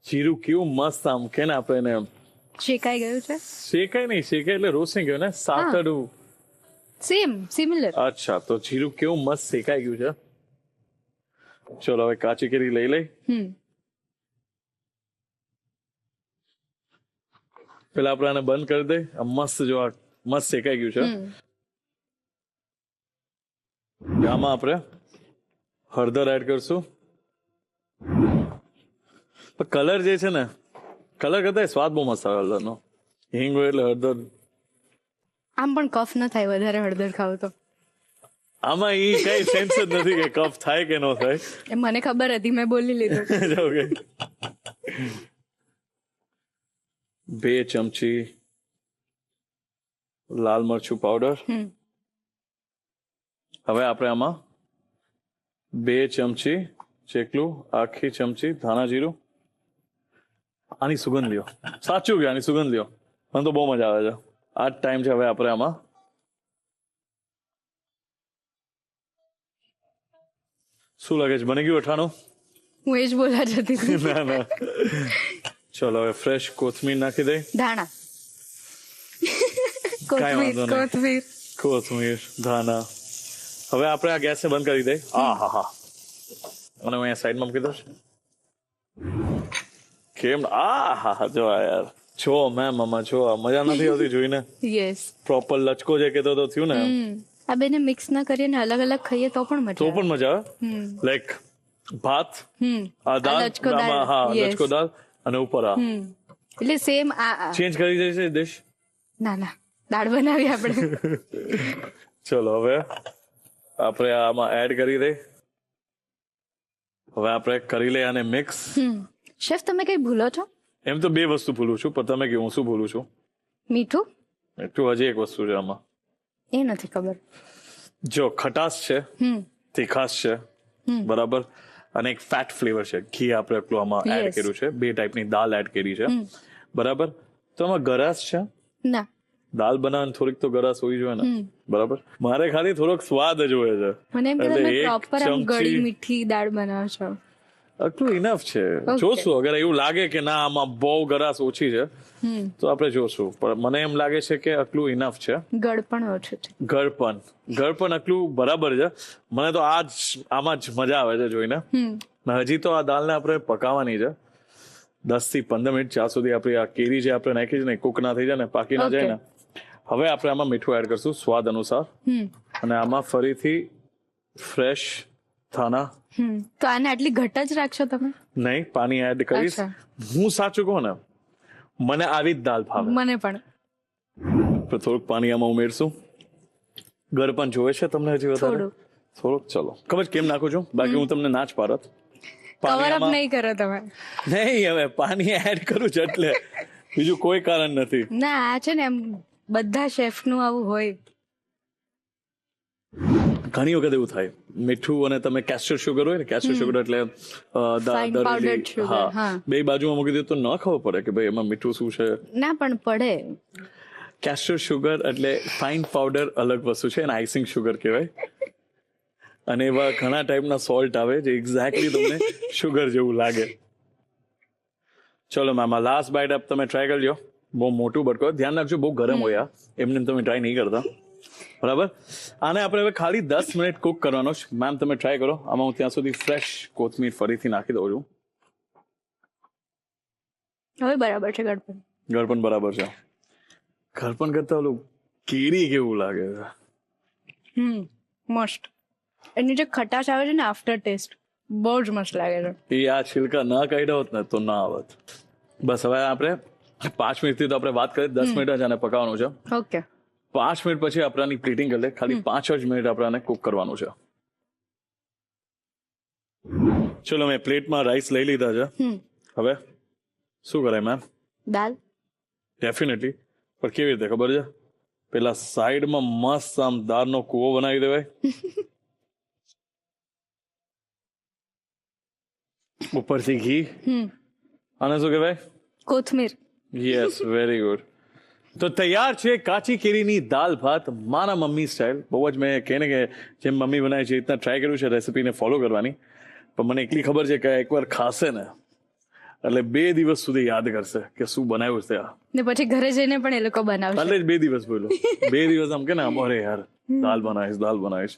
જીરું કેવું મસ્ત આમ કે ને આપણે એને શેકાઈ ગયું છે. શેકાય નહીં, શેકાય એટલે રોસ્ટિંગ ગયું ને, સાતડું. સિમિલર. અચ્છા, તો જીરું કેવું મસ્ત શેકાઈ ગયું છે. ચલો હવે કાચી કેરી લઈ લઈ. પેલા આપણે આને બંધ કરી દઈ. મસ્ત જો આ મસ્ત શેકાઈ ગયું છે. આમાં આપણે હળદર એડ કરશું. કલર જે છે ને, કલર કરતા સ્વાદ બહુ મસ્ત આવે હળદરનો. હિંગ હોય એટલે હળદર. આમ પણ કફ ન થાય વધારે હળદર ખાવ તો. આમાં ઈ કઈ સેન્સ જ નથી કે કફ થાય કે ન થાય. મને ખબર હતી, મેં બોલી લીધું. 2 ચમચી લાલ મરચું પાવડર. હવે આપણે આમાં 2 ચમચી જેટલું આખી ચમચી ધાણા જીરું. આની સુગંધ લ્યો, સાચું કે આની સુગંધ લ્યો, મને તો બહુ મજા આવે છે. આ જ ટાઈમ છે હવે આપણે આમાં શું લાગે છે, બની ગયું અઠાણું? હું એ જ બોલવા જતી હતી. ના ના, ચલો હવે ફ્રેશ કોથમીર નાખી દે. ધાણા, કાંઈ વાંધો નહીં. કોથમીર. કોથમીર, ધાણા. હવે આપણે આ ગેસને બંધ કરી દઈએ. હા હા હા, અને હું અહીંયા સાઈડમાં મૂકી દઉં છું. કેમ? આ હા હા, જો આ યાર, જો મેમ આમાં જો આ મજા નથી આવતી જોઈને. યસ. પ્રોપર લચકો જે કહેતો તો થયું ને, આ બેને મિક્સ ના કરીએ ને અલગ અલગ ખાઈએ તો પણ મજા તો આવે. પણ મજા આવે. લાઈક ભાત, આ દાળ, લચકો દાળ. આમાં હા Yes. લચકો દાળ, અને ઉપર આ એટલે સેમ આ ચેન્જ કરી દે છે ડિશ. ના ના, દાળ બનાવી આપણે. ચલો હવે આપણે આમાં એડ કરી દે. હવે આપણે કરી લે આને મિક્સ. શેફ, તમે કઈ ભૂલો છો? એમ તો બે વસ્તુ ભૂલું છું, પણ તમે કે હું શું ભૂલું છું? મીઠું? એટલું હજી એક વસ્તુ છે આમાં. એ નથી ખબર. જો ખટાશ છે, તીખાશ છે, બરાબર, અને એક ફેટ ફ્લેવર છે. ઘી આપણે એટલું આમાં એડ Yes. કર્યું છે. બે ટાઈપની દાલ એડ કરી છે, બરાબર. તો આમાં ગરાશ છે. ના. દાલ બનાવવાની થોડીક તો ગરાશ હોવી જોઈએ ને, બરાબર. મારે ખાલી થોડોક સ્વાદ જ હોય છે. મને એમ કે એટલે તમે એક પ્રોપર આમ ચમચી- ગળી મીઠી દાળ બનાવો છો. આટલું ઇનફ છે. Okay. જોશું, અગર એવું લાગે કે ના આમાં બહુ ગરાશ ઓછી છે તો આપણે જોશું, પણ મને એમ લાગે છે કે આટલું ઇનફ છે. ગળ પણ ઓછું છે. ગળપણ આટલું બરાબર છે. મને તો આમાં જ મજા આવે છે જોઈને. ને હજી તો આ દાળને આપણે પકાવવાની છે 10 થી 15 મિનિટ, જ્યાં સુધી આપણી આ કેરી જે આપણે નાખી છે ને કુક ના થઈ જાય ને, પાકી ના જાય ને. હવે આપણે આમાં મીઠું એડ કરશું સ્વાદ અનુસાર, અને આમાં ફરીથી ફ્રેશ ધાણા. તો આને આટલી ઘટ જ રાખશો તમે? નહીં, પાણી એડ કરીશ. અચ્છા. હું સાચું કહું ને, મને આવી જ દાળ ભાવે. મને પણ. તો થોડુંક પાણી આમાં ઉમેરશું. ગળપણ જોવે છે તમને હજી વધારે? થોડુંક. ચલો, ખબર છે કેમ નાખું છું? બાકી હું તમને ના જ પાડત. કવર અપ નહીં કરો તમે. નહીં, હવે પાણી એડ કરું છું એટલે, બીજું કોઈ કારણ નથી. ના, આ છે ને એમ બધા શેફ નું આવું હોય. ઘણી વખત એવું થાય, મીઠું અને તમે કેસ્ટર શુગર હોય ને, કેસ્ટર શુગર એટલે Fine powdered sugar, હા. બે બાજુમાં મૂકી દે તો ન ખબર પડે કે ભાઈ એમાં મીઠું શું છે. ના પણ પડે. કેસ્ટર શુગર એટલે ફાઇન પાવડર અલગ વસ્તુ છે, અને આઈસિંગ શુગર કહેવાય. અને એવા ઘણા ટાઈપના સોલ્ટ આવે જે એક્ઝેક્ટલી તમને શુગર જેવું લાગે. ચલો મેમ, આ લાસ્ટ બાઇટ આપ તમે ટ્રાય કરી લો. બહુ મોટું બટકો, ધ્યાન રાખજો બહુ ગરમ હોય આ, એમને તમે ટ્રાય નહીં કરતા, બરાબર. આને આપણે હવે ખાલી 10 મિનિટ કુક કરવાનો છે. મેમ તમે ટ્રાય કરો. આમાં હું ત્યાં સુધી ફ્રેશ કોથમીર ફરીથી નાખી દઉં છું. હવે બરાબર છે ગળપણ. ગળપણ બરાબર છે. ગળપણ કરતા ઓલું કેરી કેવું લાગે છે? મસ્ત. એની જે ખટાશ આવે છે ને આફ્ટર ટેસ્ટ, બહુ જ મસ્ત લાગે છે. એ આ છિલકા ના કાઢ્યા હોત ને તો ના આવત. બસ હવે આપણે 5 મિનિટથી તો આપણે વાત કરી, 10 મિનિટ જ આને પકાવવાનું છે. ઓકે. 5 મિનિટ પછી આપણે આની પ્લેટિંગ કરી લે. ખાલી 5 જ મિનિટ આપણે આને કુક કરવાનું છે. ચલો, મેં પ્લેટમાં રાઈસ લઈ લીધા છે. હવે શું કરાય મેમ? દાલ. ડેફિનેટલી. પણ કેવી રીતે ખબર છે? પેલા સાઈડમાં મસ્ત આમ દાળનો કૂવો બનાવી દેવાય. ઉપરથી ઘી, આને શું કહેવાય? કોથમીર. Yes, very good. તો તૈયાર છે કાચી કેરીની દાલ ભાત, મારા મમ્મી સ્ટાઇલ. બહુ જ મેં કહે ને કે જેમ મમ્મી બનાવે છે એ રીતના ટ્રાય કર્યું છે રેસીપીને ફોલો કરવાની. પણ મને એટલી ખબર છે કે એકવાર ખાશે ને એટલે 2 દિવસ સુધી યાદ કરશે કે શું બનાવ્યું છે આ. ને પછી ઘરે જઈને પણ એ લોકો બનાવશે. એટલે જ 2 દિવસ બોલ્યો. 2 દિવસ આમ કે ને અરે યાર દાલ બનાવીશ.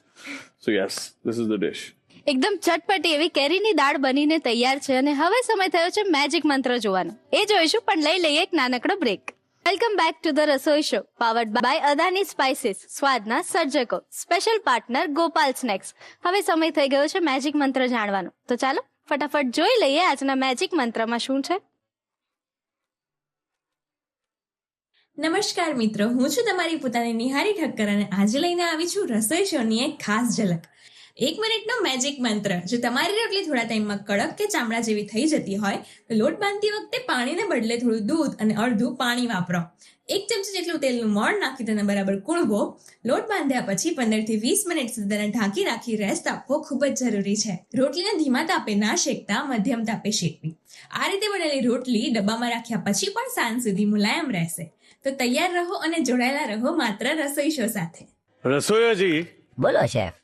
સો yes, this is the dish. એકદમ ચટપટી એવી કેરીની દાળ બનીને તૈયાર છે, અને હવે સમય થયો છે મેજિક મંત્ર જોવાનો. એ જોઈશું, પણ લઈ લઈએ એક નાનકડો break. Welcome back to the Rasoi show, powered by Adani spices, સ્વાદના સર્જકો, સ્પેશિયલ પાર્ટનર ગોપાલ સ્નેક્સ. હવે સમય થઈ ગયો છે મેજિક મંત્ર જાણવાનો. તો ચાલો ફટાફટ જોઈ લઈએ આજના મેજિક મંત્રમાં શું છે. નમસ્કાર મિત્રો, હું છું તમારી પોતાની નિહારી ઠક્કર, અને આજે લઈને આવી છું રસોઈ શોની એક ખાસ ઝલક. 1 મિનિટનો મેજિક મંત્ર. જો તમારી રોટલી થોડા ટાઈમમાં કડક કે ચામડા જેવી થઈ જતી હોય તો લોટ બાંધતી વખતે પાણીને બદલે થોડું દૂધ અને અડધું પાણી વાપરો. 1 ચમચી જેટલું તેલનું મોણ નાખી તેને બરાબર કૂણવો. લોટ બાંધ્યા પછી 15 થી 20 મિનિટ સુધી તેને ઢાંકી રાખી રેસ્ટ આપવો ખૂબ જ જરૂરી છે. રોટલીને ધીમા તાપે ના શેકતા મધ્યમ તાપે શેકવી. આ રીતે બનેલી રોટલી ડબ્બામાં રાખ્યા પછી પણ સાંજ સુધી મુલાયમ રહેશે. તો તૈયાર રહો અને જોડાયેલા રહો માત્ર રસોઈ શો સાથે. રસોઈયાજી, બોલો શેફ.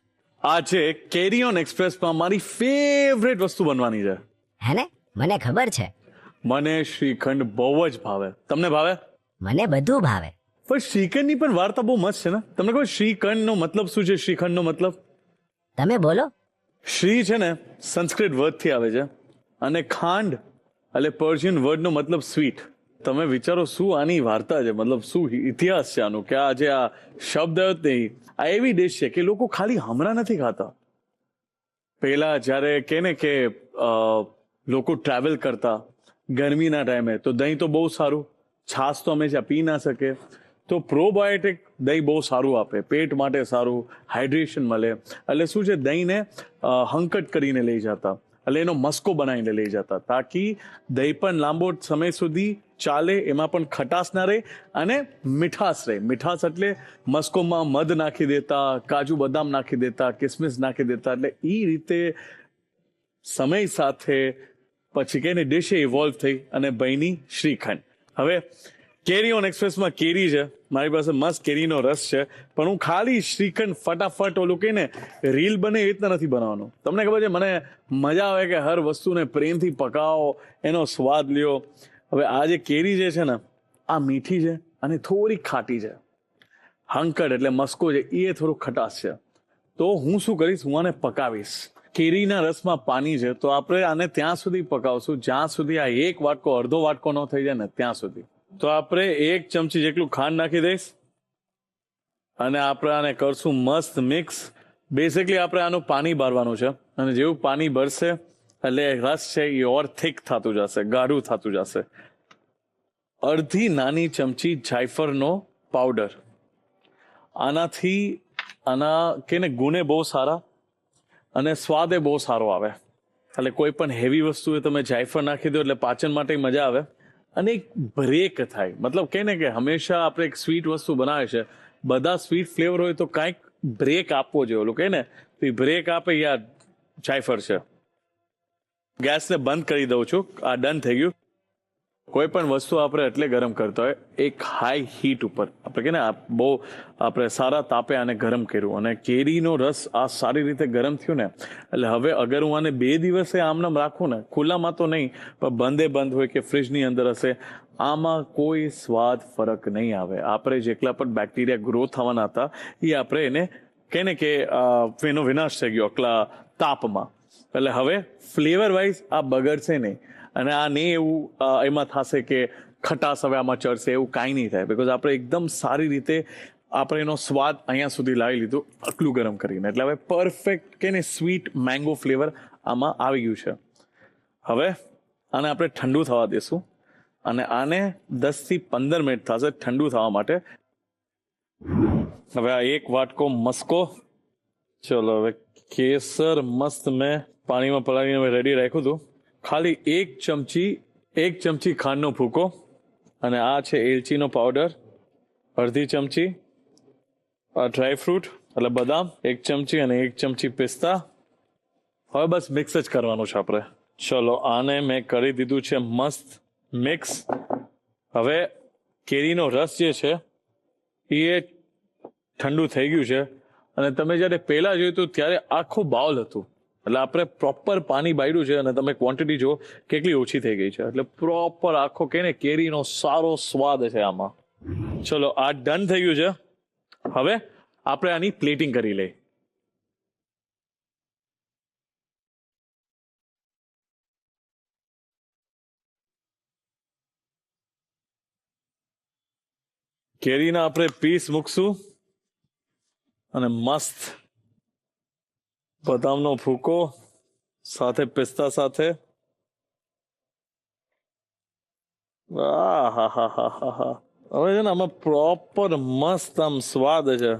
આજે કેરી ઓન એક્સપ્રેસમાં મારી ફેવરેટ વસ્તુ બનવાની છે. હે ને, મને ખબર છે. મને શ્રીખંડ બહુ જ ભાવે. તમને ભાવે? મને બધું ભાવે. પણ શ્રીખંડની પણ વાર્તા બહુ મસ્ત છે ને. તમને ખબર શ્રીખંડનો મતલબ શું છે? શ્રીખંડનો મતલબ તમે બોલો. શ્રી છે ને સંસ્કૃત વર્ડથી આવે છે અને ખાંડ એટલે પર્શિયન વર્ડનો મતલબ સ્વીટ. તમે વિચારો શું આની વાર્તા છે, મતલબ શું ઇતિહાસ છે આનું, કે આ જે આ શબ્દ નહીં, આ એવી ડિશ છે કે લોકો ખાલી હમણાં નથી ખાતા. પહેલા જ્યારે કે ને કે લોકો ટ્રાવેલ કરતા ગરમીના ટાઈમે તો દહીં તો બહુ સારું, છાશ તો હંમેશા પી ના શકે, તો પ્રોબાયોટિક દહીં બહુ સારું આપે, પેટ માટે સારું, હાઇડ્રેશન મળે. એટલે શું છે, દહીંને હંકટ કરીને લઈ જતા, એટલે એનો મસ્કો બનાવીને લઈ જતા, તાકી દહીં પણ લાંબો સમય સુધી ચાલે, એમાં પણ ખટાશ ના રહે અને મીઠાશ રહે. મીઠાશ એટલે મસ્કોમાં મધ નાખી દેતા, કાજુ બદામ નાખી દેતા, કિસમિસ નાખી દેતા. એટલે એ રીતે સમય સાથે પછી કહીને ડિશ ઇવોલ્વ થઈ અને બની શ્રીખંડ. હવે કેરી ઓન એક્સપ્રેસમાં કેરી છે, મારી પાસે મસ્ત કેરીનો રસ છે, પણ હું ખાલી શ્રીખંડ ફટાફટ ઓલું કહીને રીલ બને એ રીતના નથી બનાવવાનું. તમને ખબર છે, મને મજા આવે કે હર વસ્તુને પ્રેમથી પકાવો, એનો સ્વાદ લ્યો. હવે આ જે કેરી જે છે ને, આ મીઠી છે અને થોડી ખાટી છે. હંકડ એટલે મસ્કો છે, એ થોડું ખટાશ છે. તો હું શું કરીશ, હું આને પકાવીશ. કેરીના રસમાં પાણી છે, તો આપણે આને ત્યાં સુધી પકાવશું જ્યાં સુધી આ એક વાટકો અડધો વાટકો ન થઈ જાય ને ત્યાં સુધી. તો આપણે 1 ચમચી જેટલું ખાંડ નાખી દઈશ અને આપણે આને કરશું મસ્ત મિક્સ. બેસિકલી આપણે આનું પાણી બારવાનું છે અને જેવું પાણી બળશે એટલે રસ છે એ ઓર થીક થતું જશે, ગાઢું થતું જશે. અડધી નાની ચમચી જાયફળનો પાવડર. આનાથી આના કે ને ગુણે બહુ સારા અને સ્વાદે બહુ સારો આવે. એટલે કોઈ પણ હેવી વસ્તુ તમે જાયફળ નાખી દો એટલે પાચન માટે મજા આવે અને એક બ્રેક થાય. મતલબ કહે ને કે હંમેશા આપણે એક સ્વીટ વસ્તુ બનાવે છે, બધા સ્વીટ ફ્લેવર હોય તો કાંઈક બ્રેક આપવો જોઈએ. ઓલું કહે ને તો બ્રેક આપે યાર જાયફળ છે. ગેસને બંધ કરી દઉં છું. આ ડન થઈ ગયું. કોઈ પણ વસ્તુ આપણે એટલે ગરમ કરતા હોય એક હાઈ હીટ ઉપર, આપણે કે ને બહુ આપણે સારા તાપે આને ગરમ કર્યું અને કેરીનો રસ આ સારી રીતે ગરમ થયું ને, એટલે હવે અગર હું આને 2 દિવસે આમનામ રાખું ને, ખુલ્લામાં તો નહીં પણ બંધ હોય કે ફ્રીજની અંદર હશે, આમાં કોઈ સ્વાદ ફરક નહીં આવે. આપણે જેટલા પણ બેક્ટેરિયા ગ્રો થવાના હતા એ આપણે એને કહે ને કે એનો વિનાશ થઈ ગયો આટલા તાપમાં. એટલે હવે ફ્લેવર વાઇઝ આ બગડશે નહીં અને આ નહીં એવું એમાં થશે કે ખટાશ હવે આમાં ચડશે, એવું કાંઈ નહીં થાય. બિકોઝ આપણે એકદમ સારી રીતે આપણે એનો સ્વાદ અહીંયા સુધી લાવી લીધું આટલું ગરમ કરીને. એટલે હવે પરફેક્ટ કે ને સ્વીટ મેંગો ફ્લેવર આમાં આવી ગયું છે. હવે આને આપણે ઠંડુ થવા દેશું અને આને 10 થી 15 મિનિટ થશે ઠંડુ થવા માટે. હવે આ 1 વાટકો મસ્કો, ચલો હવે કેસર મસ્ત મેં પાણીમાં પલાળીને રેડી રાખ્યું હતું. ખાલી 1 ચમચી ખાંડનો ભૂકો અને આ છે એલચીનો પાવડર અડધી ચમચી, આ ડ્રાયફ્રૂટ એટલે બદામ 1 ચમચી અને 1 ચમચી પિસ્તા. હવે બસ મિક્સ જ કરવાનું છે આપણે. ચલો આને મેં કરી દીધું છે મસ્ત મિક્સ. હવે કેરીનો રસ જે છે એ ઠંડુ થઈ ગયું છે અને તમે જ્યારે પહેલાં જોયું હતું ત્યારે આખું બાઉલ હતું. એટલે આપણે પ્રોપર પાણી બાળ્યું છે અને તમે ક્વોન્ટિટી જો કેટલી ઓછી થઈ ગઈ છે. એટલે પ્રોપર આખો કે ને કેરીનો સારો સ્વાદ છે આમાં. ચલો આ ડન થઈ ગયું છે. હવે આપણે આની પ્લેટિંગ કરી લઈએ. કેરીના આપણે પીસ મૂકશું અને મસ્ત બદામનો ભૂકો સાથે પિસ્તા સાથે. હવે છે ને આમાં પ્રોપર મસ્ત આમ સ્વાદ છે.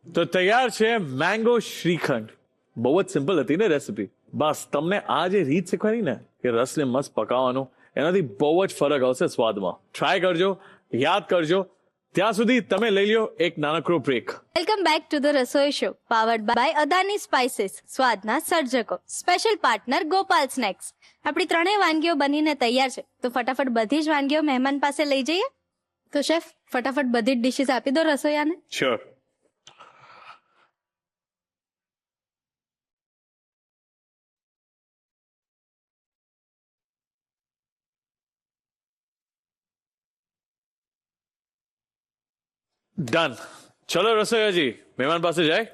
તો તૈયાર છે મેંગો શ્રીખંડ. બહુ જ સિમ્પલ હતી ને રેસિપી. બસ તમને આ જે રીત શીખવાની ને કે રસને મસ્ત પકાવવાનો, એનાથી બહુ જ ફરક આવશે સ્વાદમાં. ટ્રાય કરજો, યાદ કરજો. ત્યાં સુધી તમે લઈ લ્યો એક નાનકડો break. Welcome back to the Rasoi show powered by Adani spices, સ્વાદના સર્જકો. Special partner Gopal snacks. આપણી ત્રણેય વાનગીઓ બનીને તૈયાર છે, તો ફટાફટ બધી જ વાનગીઓ મહેમાન પાસે લઈ જઈએ. તો શેફ, ફટાફટ બધી જ ડિશિસ આપી દો રસોઈયાને. શ્યોર. ડન. ચલો રસોઈયાજી, મહેમાન પાસે જાય.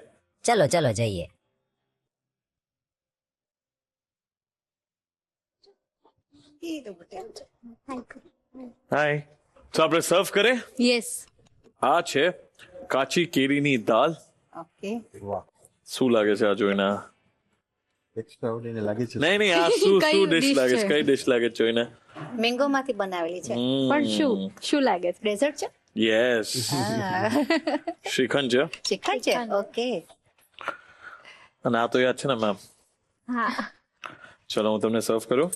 ચલો ચલો જઈએ. હાય. તો આપણે સર્વ કરે. યસ. આ છે કાચી કેરીની દાલ. ઓકે. શું લાગે છે આ જોઈને? એક્સ્ટ્રાઓર્ડિનરી લાગે છે. નહીં આ શું કઈ શું ડિશ dish લાગે છે? છે? કઈ ડિશ લાગે છે જોઈને? મેંગો માંથી બનાવેલી છે. પણ શું લાગે છે? ડેઝર્ટ છે. યસ. શ્રીખંડ છે. શ્રીખંડ છે. ઓકે. અને આ તો યાદ છે ને મેમ? હા. ચલો હું તમને સર્વ કરું.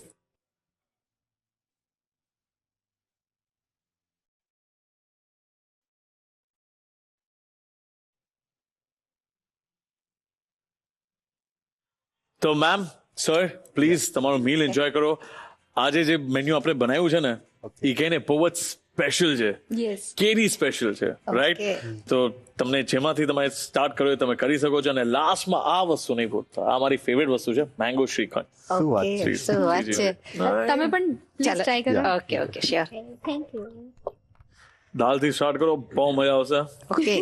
તો મેમ, સર, પ્લીઝ તમારો મીલ એન્જોય કરો. આજે જે મેન્યુ આપણે બનાવ્યું છે ને, એ કહીને બહુ જ સ્પેશિયલ છે. યસ. કેરી સ્પેશિયલ છે, રાઈટ? તો તમને જેમાંથી તમે સ્ટાર્ટ કરો એ તમે કરી શકો છો. અને લાસ્ટમાં આ વસ્તુ નહીં ભૂલતા, આ મારી ફેવરેટ વસ્તુ છે, મેંગો શ્રીખંડ. શું વાત ઓકે. છે. શું વાત છે. તમે પણ ચાલો ટ્રાય કરો. Okay okay sure. Thank you. દાલથી સ્ટાર્ટ કરો, બહુ મજા આવશે. ઓકે.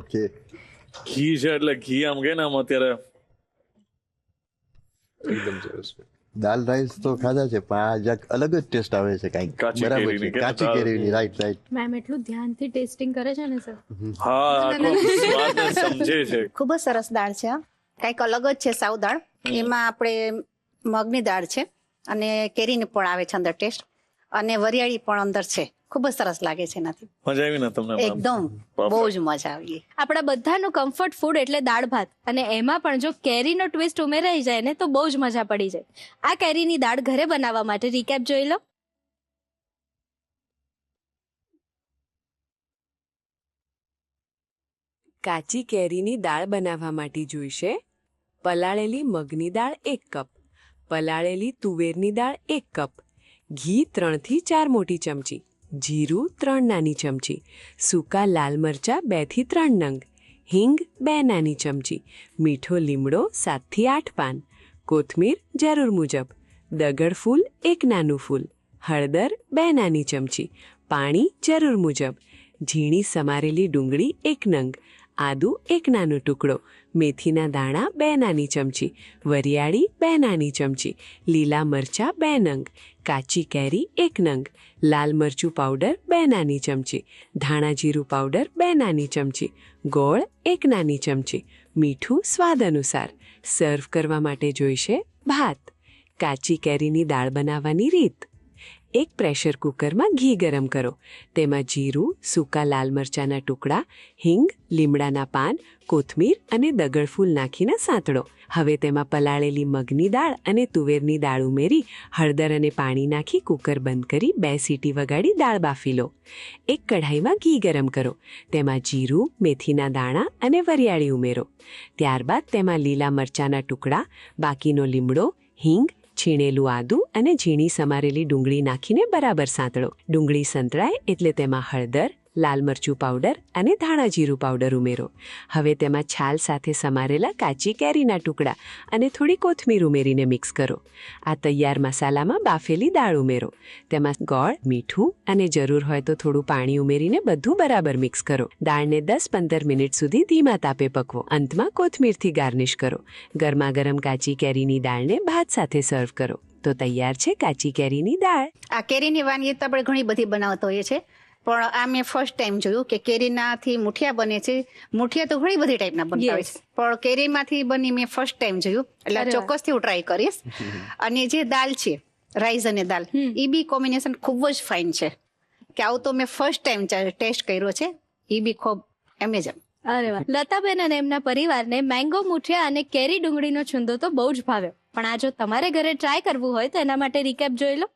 ઓકે. ઘી છે એટલે ઘી આમ કે ને આમ અત્યારે એકદમ સરસ. દાલ રાઈસ તો ખાધા છે, પણ આ જરાક અલગ જ ટેસ્ટ આવે છે કાંઈક. કાચી બરાબર કેરીની છે, કે કાચી દાલ. કેરીની, રાઈટ રાઈટ. મેમ એટલું ધ્યાનથી ટેસ્ટિંગ કરે છે ને સર. હા આખો સ્વાદને સમજે છે. ખૂબ જ સરસ દાળ છે. કંઈક અલગ જ છે સાવ દાળ. એમાં આપણે મગની દાળ છે અને કેરીની પણ આવે છે અંદર ટેસ્ટ, અને વરિયાળી પણ અંદર છે. ખૂબ જ સરસ લાગે છે એનાથી. મજા આવી ને તમને ma'am? એકદમ Perfect. બહુ જ મજા આવી. આપણા બધાનું કમ્ફર્ટ ફૂડ એટલે દાળ ભાત, અને એમાં પણ જો કેરીનો ટ્વિસ્ટ ઉમેરાઈ જાય ને તો બહુ જ મજા પડી જાય. આ કેરીની દાળ ઘરે બનાવવા માટે રીકેપ જોઈ લો. કાચી કેરીની દાળ બનાવવા માટે જોઈશે પલાળેલી મગની દાળ 1 કપ, પલાળેલી તુવેરની દાળ 1 કપ, ઘી 3 થી 4 મોટી ચમચી, જીરું 3 નાની ચમચી, સૂકા લાલ મરચાં 2 થી 3 નંગ, હિંગ 2 નાની ચમચી, મીઠો લીમડો 7 થી 8 પાન, કોથમીર જરૂર મુજબ, દગડ ફૂલ 1 નાનું ફૂલ, હળદર 2 નાની ચમચી, પાણી જરૂર મુજબ, ઝીણી સમારેલી ડુંગળી 1 નંગ, આદુ 1 નાનો ટુકડો, મેથીના દાણા 2 નાની ચમચી, વરિયાળી 2 નાની ચમચી, લીલા મરચાં 2 નંગ, કાચી કેરી 1 નંગ, લાલ મરચું પાવડર 2 નાની ચમચી, ધાણા જીરું પાવડર 2 નાની ચમચી, ગોળ 1 નાની ચમચી, મીઠું સ્વાદ અનુસાર. સર્વ કરવા માટે જોઈશે ભાત. કાચી કેરીની દાળ બનાવવાની રીત: એક પ્રેશર કુકરમાં ઘી ગરમ કરો. તેમાં જીરું, સૂકા લાલ મરચાંના ટુકડા, હિંગ, લીમડાના પાન, કોથમીર અને દગડફૂલ નાખીને સાંતળો. હવે તેમાં પલાળેલી મગની દાળ અને તુવેરની દાળ ઉમેરી હળદર અને પાણી નાખી કુકર બંધ કરી 2 સીટી વગાડી દાળ બાફી લો. એક કઢાઈમાં ઘી ગરમ કરો. તેમાં જીરું, મેથીના દાણા અને વરિયાળી ઉમેરો. ત્યારબાદ તેમાં લીલા મરચાંના ટુકડા, બાકીનો લીમડો, હિંગ, છીણેલું આદું અને ઝીણી સમારેલી ડુંગળી નાખીને બરાબર સાંતળો. ડુંગળી સંતળાય એટલે તેમાં હળદર, લાલ મરચું પાવડર અને ધાણા જીરું પાવડર ઉમેરો. હવે તેમાં છાલ સાથે સમારેલા કાચી કેરીના ટુકડા અને થોડી કોથમીર ઉમેરીને મિક્સ કરો. આ તૈયાર મસાલામાં બાફેલી દાળ ઉમેરો. તેમાં ગોળ, મીઠું અને જરૂર હોય તો થોડું પાણી ઉમેરીને બધું બરાબર મિક્સ કરો. દાળને 10-15 મિનિટ સુધી ધીમા તાપે પકવો. અંતમાં કોથમીરથી ગાર્નિશ કરો. ગરમા ગરમ કાચી કેરીની દાળને ભાત સાથે સર્વ કરો. તો તૈયાર છે કાચી કેરીની દાળ. આ કેરીની વાનગી તો આપણે ઘણી બધી બનાવતા હોઈએ છીએ, પણ આ મેં ફર્સ્ટ ટાઈમ જોયું કે કેરીનાથી મુઠિયા બને છે. મુઠિયા તો ઘણી બધી ટાઈપના બનતા હોય છે, પણ કેરીમાંથી બની મેં ફર્સ્ટ ટાઈમ જોયું, એટલે ચોક્કસથી હું ટ્રાય કરીશ. અને જે દાલ છે, રાઈસ અને દાલ, એ બી કોમ્બિનેશન ખૂબ જ ફાઇન છે. કે આવું તો મેં ફર્સ્ટ ટાઈમ ટેસ્ટ કર્યો છે. એ બી ખૂબ એમેઝિંગ. અરે વાહ. લતાબેન અને એમના પરિવારને મેંગો મુઠિયા અને કેરી ડુંગળીનો છુંદો તો બહુ જ ભાવ્યો, પણ આ જો તમારે ઘરે ટ્રાય કરવું હોય તો એના માટે રિકેપ જોઈ લો.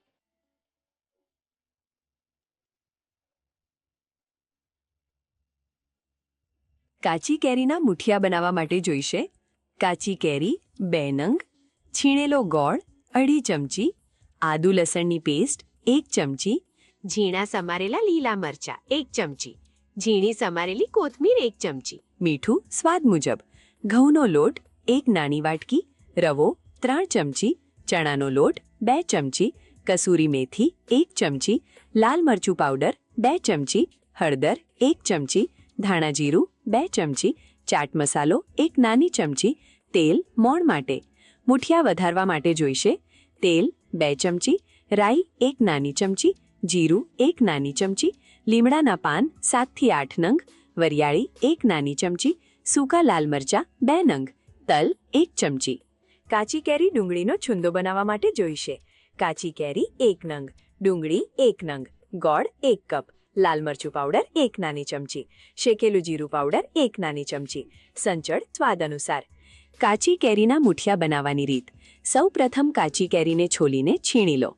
કાચી કેરીના મુઠિયા બનાવવા માટે જોઈશે કાચી કેરી 2 નંગ, છીણેલો ગોળ 2.5 ચમચી, આદુ લસણની પેસ્ટ 1 ચમચી, ઝીણા સમારેલા લીલા મરચાં 1 ચમચી, ઝીણી સમારેલી કોથમીર 1 ચમચી, મીઠું સ્વાદ મુજબ, ઘઉંનો લોટ 1 નાની વાટકી, રવો 3 ચમચી, ચણાનો લોટ 2 ચમચી, કસૂરી મેથી 1 ચમચી, લાલ મરચું પાવડર 2 ચમચી, હળદર 1 ચમચી, ધાણા જીરું 2 ચમચી, ચાટ મસાલો 1 નાની ચમચી, તેલ મોણ માટે. મુઠિયા વધારવા માટે જોઈશે તેલ 2 ચમચી, રાઈ 1 નાની ચમચી, જીરું 1 નાની ચમચી, લીમડાના પાન 7 થી 8 નંગ, વરિયાળી 1 નાની ચમચી, સૂકા લાલ મરચાં 2 નંગ, તલ 1 ચમચી. કાચી કેરી ડુંગળીનો છુંદો બનાવવા માટે જોઈશે કાચી કેરી 1 નંગ, ડુંગળી 1 નંગ, ગોળ 1 કપ, લાલ મરચું પાવડર 1 નાની ચમચી, શેકેલું જીરું પાવડર 1 નાની ચમચી, સંચળ સ્વાદ અનુસાર. કાચી કેરીના મુઠિયા બનાવવાની રીત. સૌ પ્રથમ કાચી કેરીને છોલીને છીણી લો.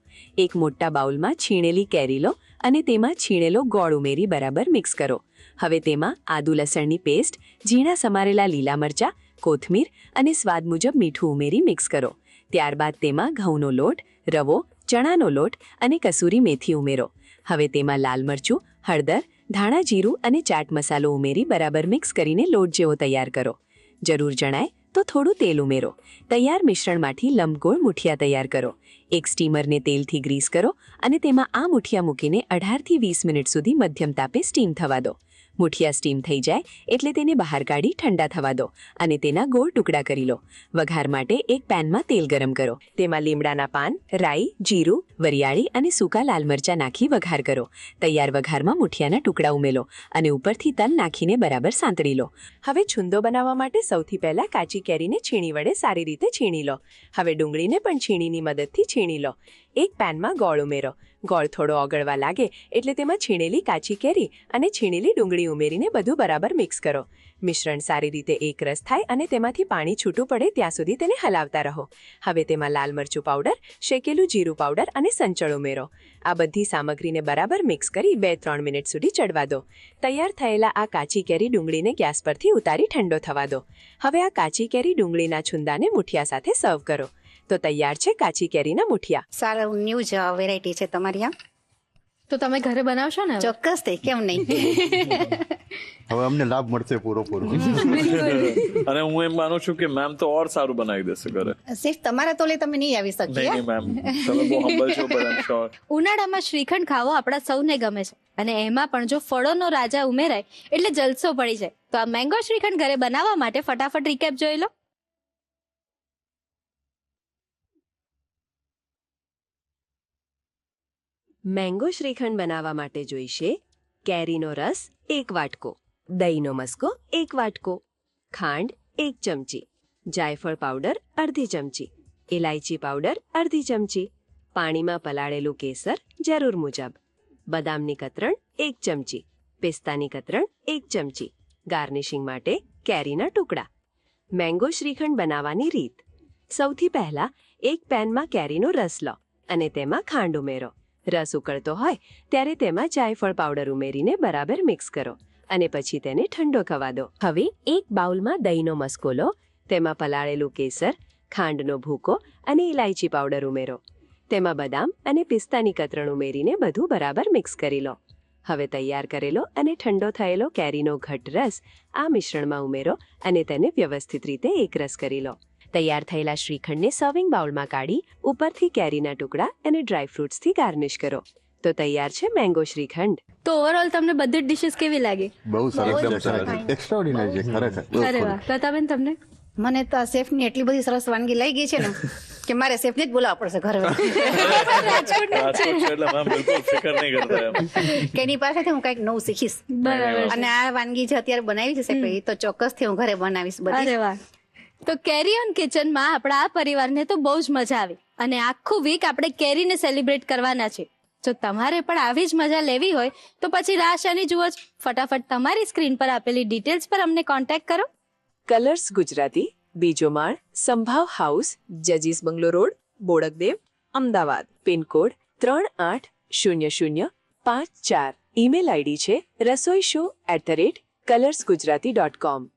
એક મોટા બાઉલમાં છીણેલી કેરી લો અને તેમાં છીણેલો ગોળ ઉમેરી બરાબર મિક્સ કરો. હવે તેમાં આદુ લસણની પેસ્ટ, ઝીણા સમારેલા લીલા મરચાં, કોથમીર અને સ્વાદ મુજબ મીઠું ઉમેરી મિક્સ કરો. ત્યારબાદ તેમાં ઘઉંનો લોટ, રવો, ચણાનો લોટ અને કસૂરી મેથી ઉમેરો. હવે તેમાં લાલ મરચું, હળદર, ધાણા જીરું અને ચાટ મસાલો ઉમેરી બરાબર મિક્સ કરીને લોટ જેવો તૈયાર કરો. જરૂર જણાય તો થોડું તેલ ઉમેરો. તૈયાર મિશ્રણમાંથી લંબગોળ મુઠિયા તૈયાર કરો. એક સ્ટીમરને તેલથી ગ્રીસ કરો અને તેમાં આ મુઠિયા મૂકીને 18 થી 20 મિનિટ સુધી મધ્યમ તાપે સ્ટીમ થવા દો. મુઠિયા સ્ટીમ થઈ જાય એટલે તેને બહાર કાઢી ઠંડા થવા દો અને તેના ગોળ ટુકડા કરી લો. વઘાર માટે એક પેનમાં તેલ ગરમ કરો. તેમાં લીમડાના પાન, રાઈ, જીરું, વરિયાળી અને સૂકા લાલ મરચાં નાખી વઘાર કરો. તૈયાર વઘારમાં મુઠિયાના ટુકડા ઉમેરો અને ઉપરથી તલ નાખીને બરાબર સાંતળી લો. હવે છુંદો બનાવવા માટે સૌથી પહેલા કાચી કેરીને છીણી વડે સારી રીતે છીણી લો. હવે ડુંગળીને પણ છીણીની મદદથી છીણી લો. એક પેનમાં ગોળ ઉમેરો. ગોળ થોડો ઓગળવા લાગે એટલે તેમાં છીણેલી કાચી કેરી અને છીણેલી ડુંગળી ઉમેરીને બધું બરાબર મિક્સ કરો. મિશ્રણ સારી રીતે એકરસ થાય અને તેમાંથી પાણી છૂટું પડે ત્યાં સુધી તેને હલાવતા રહો. હવે તેમાં લાલ મરચું પાવડર, શેકેલું જીરું પાવડર અને સંચળ ઉમેરો. આ બધી સામગ્રીને બરાબર મિક્સ કરી 2-3 મિનિટ સુધી ચડવા દો. તૈયાર થયેલા આ કાચી કેરી ડુંગળીને ગેસ પરથી ઉતારી ઠંડો થવા દો. હવે આ કાચી કેરી ડુંગળીના છુંદાને મુઠિયા સાથે સર્વ કરો. તો તૈયાર છે કાચી કેરીના મુઠિયા. સારું ન્યૂ જ વેરાયટી છે તમારી આ. તો તમે ઘરે બનાવશો ને? ચોક્કસ તે કેમ નહીં. હવે અમને લાભ મળશે પૂરો. અને હું એમ માનું છું કે મેમ તો ઓર સારું બનાવી દેશે ઘરે. સિર્ફ તમારા તોલે તમે નહીં આવી શકીએ. નહીં મેમ, તમે બહુ હમ્બલ છો, but I'm sure. ઉનાળામાં શ્રીખંડ ખાવો આપણા સૌને ગમે છે અને એમાં પણ જો ફળોનો રાજા ઉમેરાય એટલે જલસો પડી જાય. તો આ મેંગો શ્રીખંડ ઘરે બનાવવા માટે ફટાફટ રિકેપ જોઈ લો. મેંગો શ્રીખંડ બનાવવા માટે જોઈશે કેરીનો રસ 1 વાટકો, દહીંનો મસ્કો 1 વાટકો, ખાંડ 1 ચમચી, જાયફળ પાવડર અડધી ચમચી, ઇલાયચી પાવડર અડધી ચમચી, પાણીમાં પલાળેલું કેસર જરૂર મુજબ, બદામની કતરણ 1 ચમચી, પિસ્તાની કતરણ 1 ચમચી, ગાર્નિશિંગ માટે કેરીના ટુકડા. મેંગો શ્રીખંડ બનાવવાની રીત. સૌથી પહેલા એક પેનમાં કેરીનો રસ લો અને તેમાં ખાંડ ઉમેરો. રસ ઉકળતો હોય ત્યારે તેમાં જાયફળ પાવડર ઉમેરીને બરાબર મિક્સ કરો અને પછી તેને ઠંડો થવા દો. હવે એક બાઉલમાં દહીંનો મસ્કો લો. તેમાં પલાળેલું કેસર, ખાંડનો ભૂકો અને ઇલાયચી પાવડર ઉમેરો. તેમાં બદામ અને પિસ્તાની કતરણ ઉમેરીને બધું બરાબર મિક્સ કરી લો. હવે તૈયાર કરેલો અને ઠંડો થયેલો કેરીનો ઘટ્ટ રસ આ મિશ્રણમાં ઉમેરો અને તેને વ્યવસ્થિત રીતે એકરસ કરી લો. તૈયાર થયેલા શ્રીખંડને સર્વિંગ બાઉલમાં કાઢી ઉપરથી કેરીના ટુકડા અને ડ્રાયફ્રૂટ્સથી ગાર્નિશ કરો. તો તૈયાર છે મેંગો શ્રીખંડ. તો ઓવરઓલ તમને બધી જ ડિશિસ કેવી લાગી? બહુ સરસ, એક્સ્ટ્રાઓર્ડિનરી છે ખરેખર. અરે વાહ. લતાબેન તમને? મને તો આ શેફની એટલી બધી સરસ વાનગી લઈ ગઈ છે ને કે મારે શેફને જ બોલાવવા પડશે ઘરે. રાજકોટ છે એટલે મેમ બિલકુલ ફિકર નહીં કરતા એમ. કે એની પાસેથી હું કંઈક નવું શીખીશ. બરાબર. અને આ વાનગી જે અત્યારે બનાવી છે શેફે, એ તો ચોક્કસથી હું ઘરે બનાવીશ બધી. અરે વાહ. તો કેરી ઓન કિચનમાં આપણા આ પરિવારને તો બહુ જ મજા આવી અને આખું વીક આપણે કેરીને સેલિબ્રેટ કરવાના છે. જો તમારે પણ આવી જ મજા લેવી હોય તો પછી રાહ શાની જુઓ છો? ફટાફટ તમારી સ્ક્રીન પર આપેલી ડિટેલ્સ પર અમને કોન્ટેક્ટ કરો. કલર્સ ગુજરાતી, બીજો માળ, સંભાવ હાઉસ, જજીસ bungalow road, Bodakdev, Ahmedabad. Pin code 380054. Email ID છે rasoishow@colorsgujarati.com.